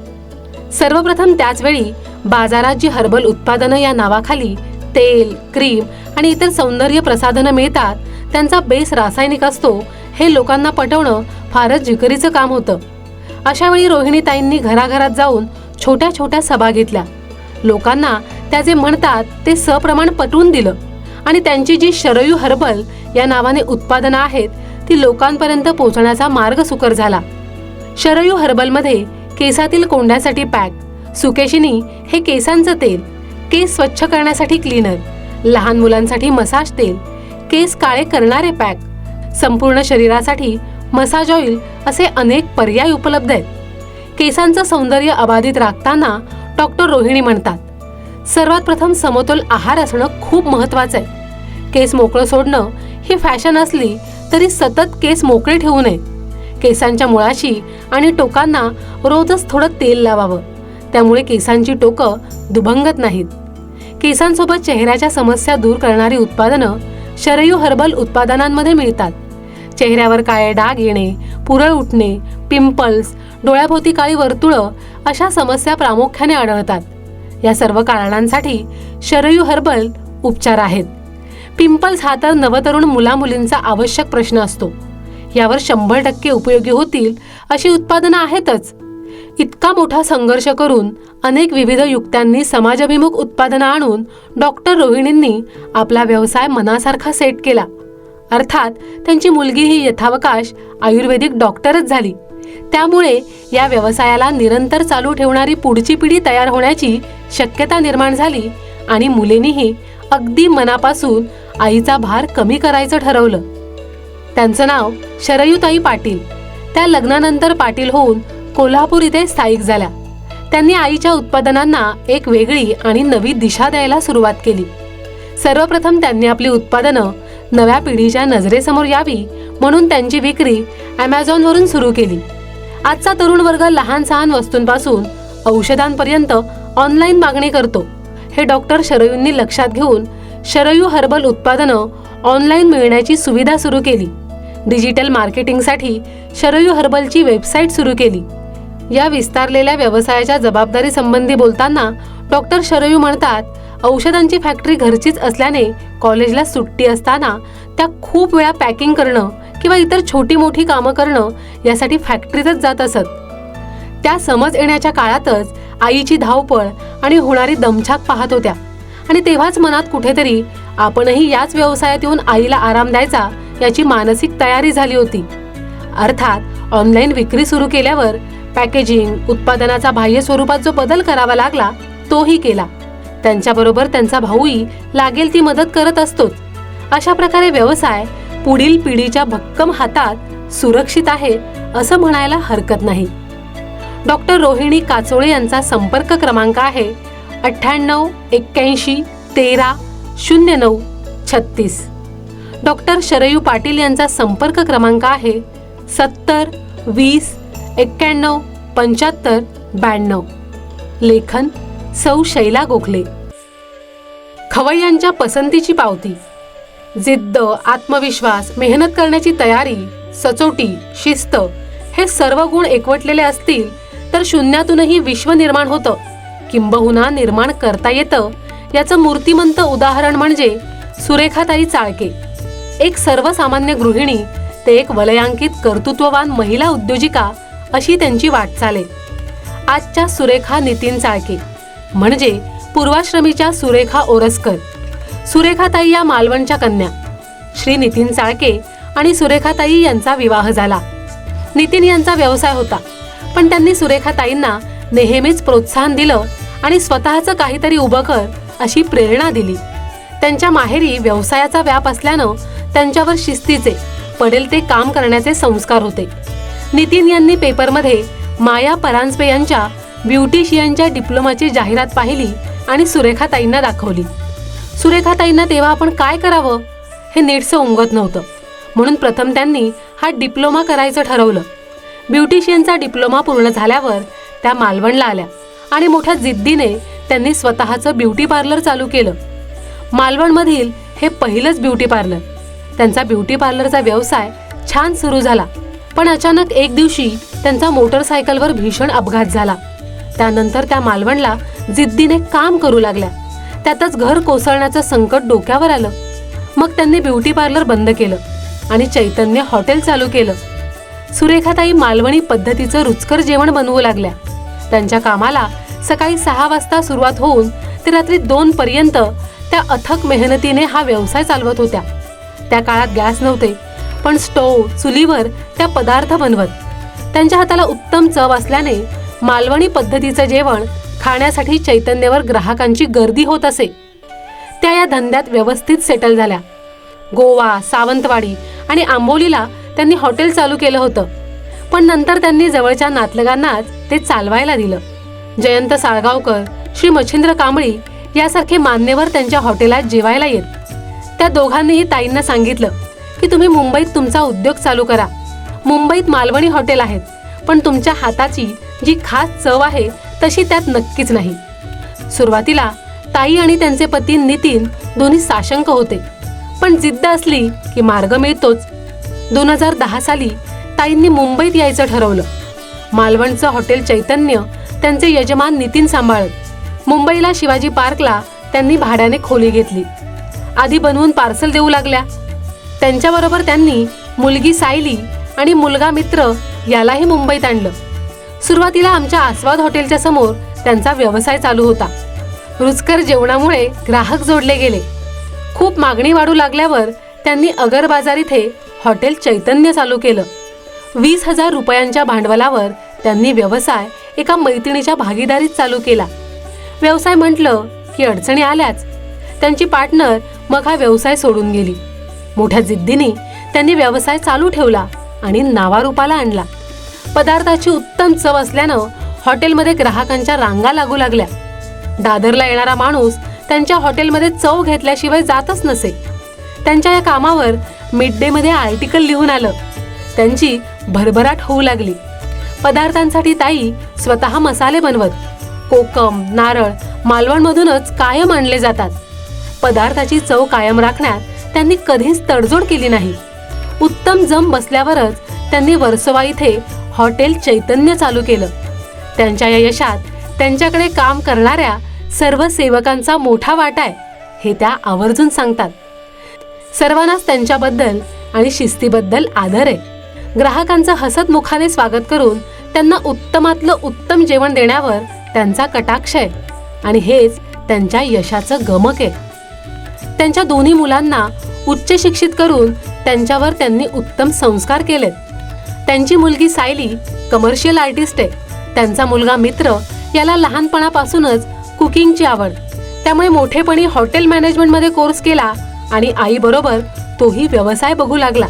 सर्वप्रथम त्याचवेळी बाजारात जी हर्बल उत्पादनं या नावाखाली तेल, क्रीम आणि इतर सौंदर्य प्रसाधनं मिळतात त्यांचा बेस रासायनिक असतो हे लोकांना पटवणं फारच जिकरीचं काम होतं. अशा वेळी रोहिणीताईंनी घराघरात जाऊन छोट्या छोट्या सभा घेतल्या. लोकांना त्या जे म्हणतात ते सप्रमाण पटवून दिलं आणि त्यांची जी शरयू हर्बल या नावाने उत्पादनं आहेत ती लोकांपर्यंत पोहोचण्याचा मार्ग सुकर झाला. शरयू हर्बलमध्ये केसातील कोंड्यासाठी पॅक, सुकेशिनी हे केसांचं तेल, केस स्वच्छ करण्यासाठी क्लीनर, लहान मुलांसाठी मसाज तेल, केस काळे करणारे पॅक, संपूर्ण शरीरासाठी मसाज ऑइल असे अनेक पर्याय उपलब्ध आहेत. केसांचं सौंदर्य अबाधित राखताना डॉक्टर रोहिणी म्हणतात, सर्वात प्रथम समतोल आहार असणं खूप महत्वाचं आहे. केस मोकळं सोडणं ही फॅशन असली तरी सतत केस मोकळे ठेवू नये. केसांच्या मुळाशी आणि टोकांना रोजच थोडं तेल लावावं, त्यामुळे केसांची टोकं दुभंगत नाहीत. केसांसोबत चेहऱ्याच्या समस्या दूर करणारी उत्पादनं शरयू हर्बल उत्पादनांमध्ये मिळतात. चेहऱ्यावर काळे डाग येणे, पुरळ उठणे, पिंपल्स, डोळ्याभोवती काळी वर्तुळं अशा समस्या प्रामुख्याने आढळतात. या सर्व कारणांसाठी शरयू हर्बल उपचार आहेत. पिंपल्स हा तर नवतरुण मुलामुलींचा आवश्यक प्रश्न असतो. यावर 100% उपयोगी होतील अशी उत्पादनं आहेतच. इतका मोठा संघर्ष करून अनेक विविध युक्त्यांनी समाजाभिमुख उत्पादनं आणून डॉक्टर रोहिणींनी आपला व्यवसाय मनासारखा सेट केला. अर्थात त्यांची मुलगी ही यथावकाश आयुर्वेदिक डॉक्टरच झाली. त्यामुळे या व्यवसायाला निरंतर चालू ठेवणारी पुढची पिढी तयार होण्याची शक्यता निर्माण झाली आणि मुलींनीही अगदी मनापासून आईचा भार कमी करायचं ठरवलं. त्यांचं नाव शरयूताई पाटील. त्या लग्नानंतर पाटील होऊन कोल्हापूर इथे स्थायिक झाल्या. त्यांनी आईच्या उत्पादनांना एक वेगळी आणि नवी दिशा द्यायला सुरुवात केली. सर्वप्रथम त्यांनी आपली उत्पादनं नव्या पिढीच्या नजरेसमोर यावी म्हणून त्यांची विक्री Amazonवरून सुरू केली. आजचा तरुण वर्ग लहान सहान वस्तूंपासून औषधांपर्यंत ऑनलाईन मागणी करतो. हे डॉक्टर शरयूंनी लक्षात घेऊन शरयू हर्बल उत्पादनं ऑनलाईन मिळण्याची सुविधा सुरू केली. डिजिटल मार्केटिंगसाठी शरयू हर्बलची वेबसाईट सुरू केली. या विस्तारलेल्या व्यवसायाच्या जबाबदारी संबंधी बोलताना डॉक्टर शरयू म्हणतात, औषधांची फॅक्टरी घरचीच असल्याने कॉलेजला सुट्टी असताना त्या खूप वेळा पॅकिंग करणं किंवा इतर छोटी मोठी कामं करणं यासाठी फॅक्टरीतच जात असत. त्या समज येण्याच्या काळातच आईची धावपळ आणि होणारी दमछाक पाहत होत्या आणि तेव्हाच मनात कुठेतरी आपणही याच व्यवसायात येऊन आईला आराम द्यायचा याची मानसिक तयारी झाली होती. अर्थात ऑनलाईन विक्री सुरू केल्यावर पॅकेजिंग, उत्पादनाचा बाह्य स्वरूपात जो बदल करावा लागला तोही केला. त्यांच्याबरोबर त्यांचा भाऊही लागेल ती मदत करत असतोच. अशा प्रकारे व्यवसाय पुढील पिढीच्या भक्कम हातात सुरक्षित आहे असं म्हणायला हरकत नाही. डॉक्टर रोहिणी काचोळे यांचा संपर्क क्रमांक आहे 98 81 13 09 36. डॉक्टर शरयू पाटील यांचा संपर्क क्रमांक आहे 70 20 91 75 92. लेखन सौ शैला गोखले. खवय्यांच्या पसंतीची पावती. जिद्द, आत्मविश्वास, मेहनत करण्याची तयारी, सचोटी, शिस्त हे सर्व गुण एकवटलेले असतील तर शून्यातूनही विश्व निर्माण होतं, किंबहुना निर्माण करता येतं. याचं मूर्तिमंत उदाहरण म्हणजे सुरेखाताई चाळके. एक सर्वसामान्य गृहिणी ते एक वलयांकित कर्तृत्ववान महिला उद्योजिका अशी त्यांची वाटचाल आहे. आजच्या सुरेखा नितीन चाळके म्हणजे पूर्वाश्रमीच्या सुरेखा ओरसकर. सुरेखाताई या मालवणच्या कन्या. श्री नितीन चाळके आणि सुरेखाताई यांचा विवाह झाला. नितीन यांचा व्यवसाय होता, पण त्यांनी सुरेखाताईंना नेहमीच प्रोत्साहन दिलं आणि स्वतःचं काहीतरी उभं कर अशी प्रेरणा दिली. त्यांच्या माहेरी व्यवसायाचा व्याप असल्यानं त्यांच्यावर शिस्तीचे पडेल ते काम करण्याचे संस्कार होते. नितीन यांनी पेपरमध्ये माया परांजपे यांच्या ब्युटिशियनच्या डिप्लोमाची जाहिरात पाहिली आणि सुरेखाताईंना दाखवली. सुरेखाताईंना तेव्हा आपण काय करावं हे नीटसं उमगत नव्हतं, म्हणून प्रथम त्यांनी हा डिप्लोमा करायचं ठरवलं. ब्युटिशियनचा डिप्लोमा पूर्ण झाल्यावर त्या मालवणला आल्या आणि मोठ्या जिद्दीने त्यांनी स्वतःचं ब्युटी पार्लर चालू केलं. मालवणमधील हे पहिलंच ब्युटी पार्लर. त्यांचा ब्युटी पार्लरचा व्यवसाय छान सुरू झाला, पण अचानक एक दिवशी त्यांचा मोटरसायकलवर भीषण अपघात झाला. त्यानंतर त्या मालवणला जिद्दीने काम करू लागल्या. त्यातच घर कोसळण्याचं संकट डोक्यावर आलं. मग त्यांनी ब्युटी पार्लर बंद केलं आणि चैतन्य हॉटेल चालू केलं. सुरेखाताई मालवणी पद्धतीचं रुचकर जेवण बनवू लागल्या. त्यांच्या कामाला सकाळी 6 वाजता सुरुवात होऊन ते रात्री 2 पर्यंत त्या अथक मेहनतीने हा व्यवसाय चालवत होत्या. त्या काळात गॅस नव्हते, पण स्टोव्ह चुलीवर त्या पदार्थ बनवत. त्यांच्या हाताला उत्तम चव असल्याने मालवणी पद्धतीचं जेवण खाण्यासाठी चैतन्यवर ग्राहकांची गर्दी होत असे. त्या या धंद्यात व्यवस्थित सेटल झाल्या. गोवा, सावंतवाडी आणि आंबोलीला त्यांनी हॉटेल चालू केलं होतं, पण नंतर त्यांनी जवळच्या नातलगांनाच ते चालवायला दिलं. जयंत साळगावकर, श्री मच्छिंद्र कांबळी यासारखे मान्यवर त्यांच्या हॉटेलात जेवायला येत. त्या दोघांनीही ताईंना सांगितलं की तुम्ही मुंबईत तुमचा उद्योग चालू करा. मुंबईत मालवणी हॉटेल आहेत, पण तुमच्या हाताची जी खास चव आहे तशी त्यात नक्कीच नाही. सुरुवातीला ताई आणि त्यांचे पती नितीन दोन्ही साशंक होते, पण जिद्द असली की मार्ग मिळतोच. 2010 साली ताईंनी मुंबईत यायचं ठरवलं. मालवणचं हॉटेल चैतन्य त्यांचे यजमान नितीन सांभाळत. मुंबईला शिवाजी पार्कला त्यांनी भाड्याने खोली घेतली. आधी बनवून पार्सल देऊ लागल्या. त्यांच्याबरोबर त्यांनी मुलगी सायली आणि मुलगा मित्र यालाही मुंबईत आणलं. सुरुवातीला आमच्या आस्वाद हॉटेलच्या समोर त्यांचा व्यवसाय चालू होता. रुचकर जेवणामुळे ग्राहक जोडले गेले. खूप मागणी वाढू लागल्यावर त्यांनी अगर बाजार इथे हॉटेल चैतन्य चालू केलं. 20,000 रुपयांच्या भांडवलावर त्यांनी व्यवसाय एका मैत्रिणीच्या भागीदारीत चालू केला. व्यवसाय म्हटलं की अडचणी आल्याच. त्यांची पार्टनर मग हा व्यवसाय सोडून गेली. मोठ्या जिद्दीने त्यांनी व्यवसाय चालू ठेवला आणि नावारूपाला आणला. पदार्थाची उत्तम चव असल्यानं हॉटेलमध्ये ग्राहकांच्या रांगा लागू लागल्या. दादरला येणारा माणूस त्यांच्या हॉटेलमध्ये चव घेतल्याशिवाय जातच नसे. त्यांच्या या कामावर मिड डे मध्ये आर्टिकल लिहून आलं. त्यांची भरभराट होऊ लागली. पदार्थांसाठी ताई स्वतः मसाले बनवत. कोकम, नारळ मालवणमधूनच कायम आणले जातात. पदार्थाची चव कायम राखण्यात त्यांनी कधीच तडजोड केली नाही. उत्तम जम बसल्यावरच त्यांनी वर्सोवा इथे हॉटेल चैतन्य चालू केलं. त्यांच्या या यशात त्यांच्याकडे काम करणाऱ्या सर्व सेवकांचा मोठा वाटा आहे हे त्या आवर्जून सांगतात. सर्वांनाच त्यांच्याबद्दल आणि शिस्तीबद्दल आदर आहे. ग्राहकांचं हसत मुखाने स्वागत करून त्यांना उत्तमातलं उत्तम जेवण देण्यावर त्यांचा कटाक्ष आहे आणि हेच त्यांच्या यशाचं गमक आहे. त्यांच्या दोन्ही मुलांना उच्च शिक्षित करून त्यांच्यावर त्यांनी उत्तम संस्कार केलेत. त्यांची मुलगी सायली कमर्शियल आर्टिस्ट आहे. त्यांचा मुलगा मित्र याला लहानपणापासूनच कुकिंगची आवड, त्यामुळे मोठेपणी हॉटेल मॅनेजमेंटमध्ये कोर्स केला आणि आईबरोबर तोही व्यवसाय बघू लागला.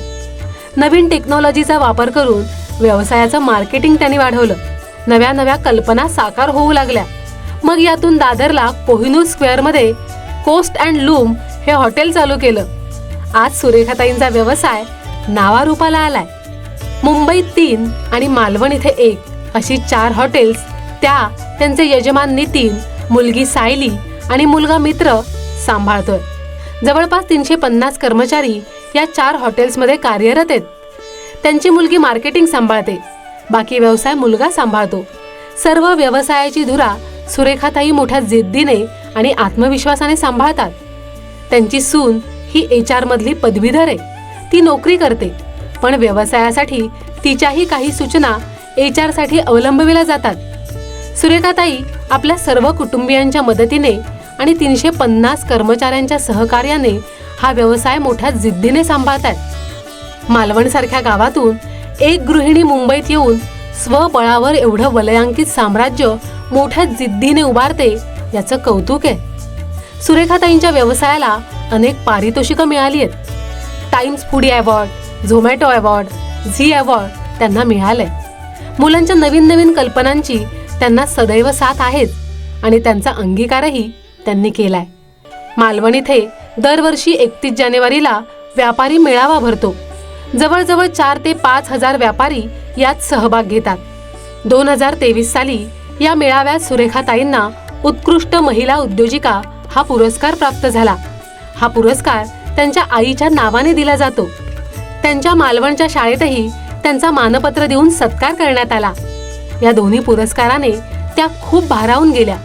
नवीन टेक्नॉलॉजीचा वापर करून व्यवसायाचं मार्केटिंग त्यांनी वाढवलं. नव्या नव्या कल्पना साकार होऊ लागल्या. मग यातून दादरला कोहिनूर स्क्वेअरमध्ये कोस्ट अँड लूम हे हॉटेल चालू केलं. आज सुरेखाताईंचा व्यवसाय नावारूपाला आलाय. मुंबईत 3 आणि मालवण इथे 1 अशी 4 हॉटेल्स त्या त्यांचे यजमान नितीन, मुलगी सायली आणि मुलगा मित्र सांभाळतोय. जवळपास 350 कर्मचारी या 4 हॉटेल्समध्ये कार्यरत आहेत. त्यांची मुलगी मार्केटिंग सांभाळते. बाकी व्यवसाय मुलगा सांभाळतो. सर्व व्यवसायाची धुरा सुरेखाताई मोठ्या जिद्दीने आणि आत्मविश्वासाने सांभाळतात. त्यांची सून ही HR मधली पदवीधर आहे. ती नोकरी करते, पण व्यवसायासाठी तिच्याही काही सूचना HR साठी अवलंबविल्या जातात. सुरेखाताई आपल्या सर्व कुटुंबियांच्या मदतीने आणि 350 कर्मचाऱ्यांच्या सहकार्याने हा व्यवसाय मोठ्या जिद्दीने सांभाळतात. मालवणसारख्या गावातून एक गृहिणी मुंबईत येऊन स्वबळावर एवढं वलयांकित साम्राज्य मोठ्या जिद्दीने उभारते याचं कौतुक आहे. सुरेखाताईंच्या व्यवसायाला अनेक पारितोषिकं मिळाली आहेत. Times foodie award, Zomato award, Zee award त्यांना मिळालंय. मुलांच्या नवीन नवीन कल्पनांची त्यांना सदैव साथ आहेच आणि त्यांचा अंगीकारही त्यांनी केलाय. मालवण इथे दरवर्षी 31 जानेवारीला व्यापारी मेळावा भरतो. जवळजवळ 4 ते 5 हजार व्यापारी यात सहभाग घेतात. 2023 साली या मेळाव्यात सुरेखाताईंना उत्कृष्ट महिला उद्योजिका हा पुरस्कार प्राप्त झाला. हा पुरस्कार त्यांच्या आईच्या नावाने दिला जातो. त्यांच्या मालवणच्या शाळेतही त्यांचा मानपत्र देऊन सत्कार करण्यात आला. या दोन्ही पुरस्काराने त्या खूप भारावून गेल्या.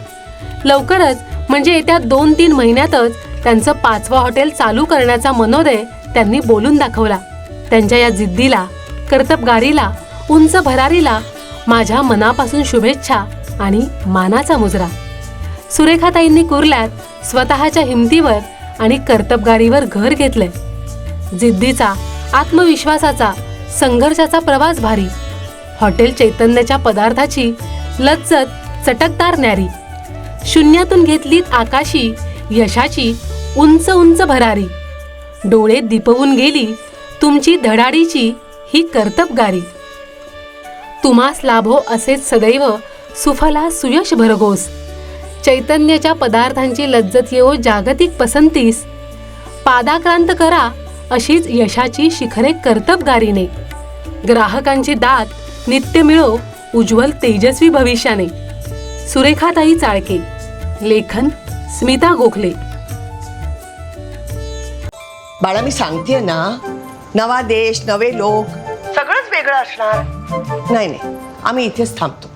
लवकरच म्हणजे येत्या 2-3 महिन्यातच त्यांचं 5वं हॉटेल चालू करण्याचा मनोदय त्यांनी बोलून दाखवला. त्यांच्या या जिद्दीला, कर्तबगारीला, उंच भरारीला माझ्या मनापासून शुभेच्छा आणि मानाचा मुजरा. सुरेखाताईंनी कुर्ल्यात स्वतःच्या हिमतीवर आणि कर्तबगारीवर घर घेतलंय. जिद्दीचा, आत्मविश्वासाचा, संघर्षाचा प्रवास भारी. हॉटेल चैतन्याच्या पदार्थाची लज्जत चटकदार न्यारी. शून्यातून घेतलीत आकाशी यशाची उंच उंच भरारी. डोळे दिपवून गेली तुमची धडाडीची ही कर्तबगारी. तुम्हास लाभो असेच सदैव सुफला सुयश भरघोस. चैतन्याच्या पदार्थांची लज्जत येवो जागतिक पसंतीस. पादाक्रांत करा अशीच यशाची शिखरे कर्तबगारीने. ग्राहकांची दाद नित्य मिळो उज्ज्वल तेजस्वी भविष्याने. सुरेखाताई चाळके. लेखन स्मिता गोखले. बाळा, मी सांगतेय ना, नवा देश, नवे लोक, सगळंच वेगळं असणार. नाही नाही, आम्ही इथेच थांबतो.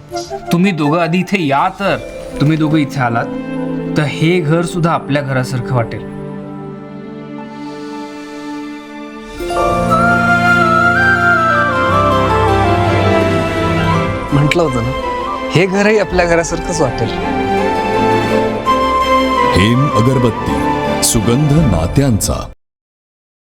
तुम्ही दोघं आधी इथे या. तर तुम्ही दोघं इथे आलात तर हे घर सुद्धा आपल्या घरासारखं वाटेल. म्हटलं होतं ना, हे घरही आपल्या घरासारखंच वाटेल. हेम अगरबत्ती, सुगंध नात्यांचा.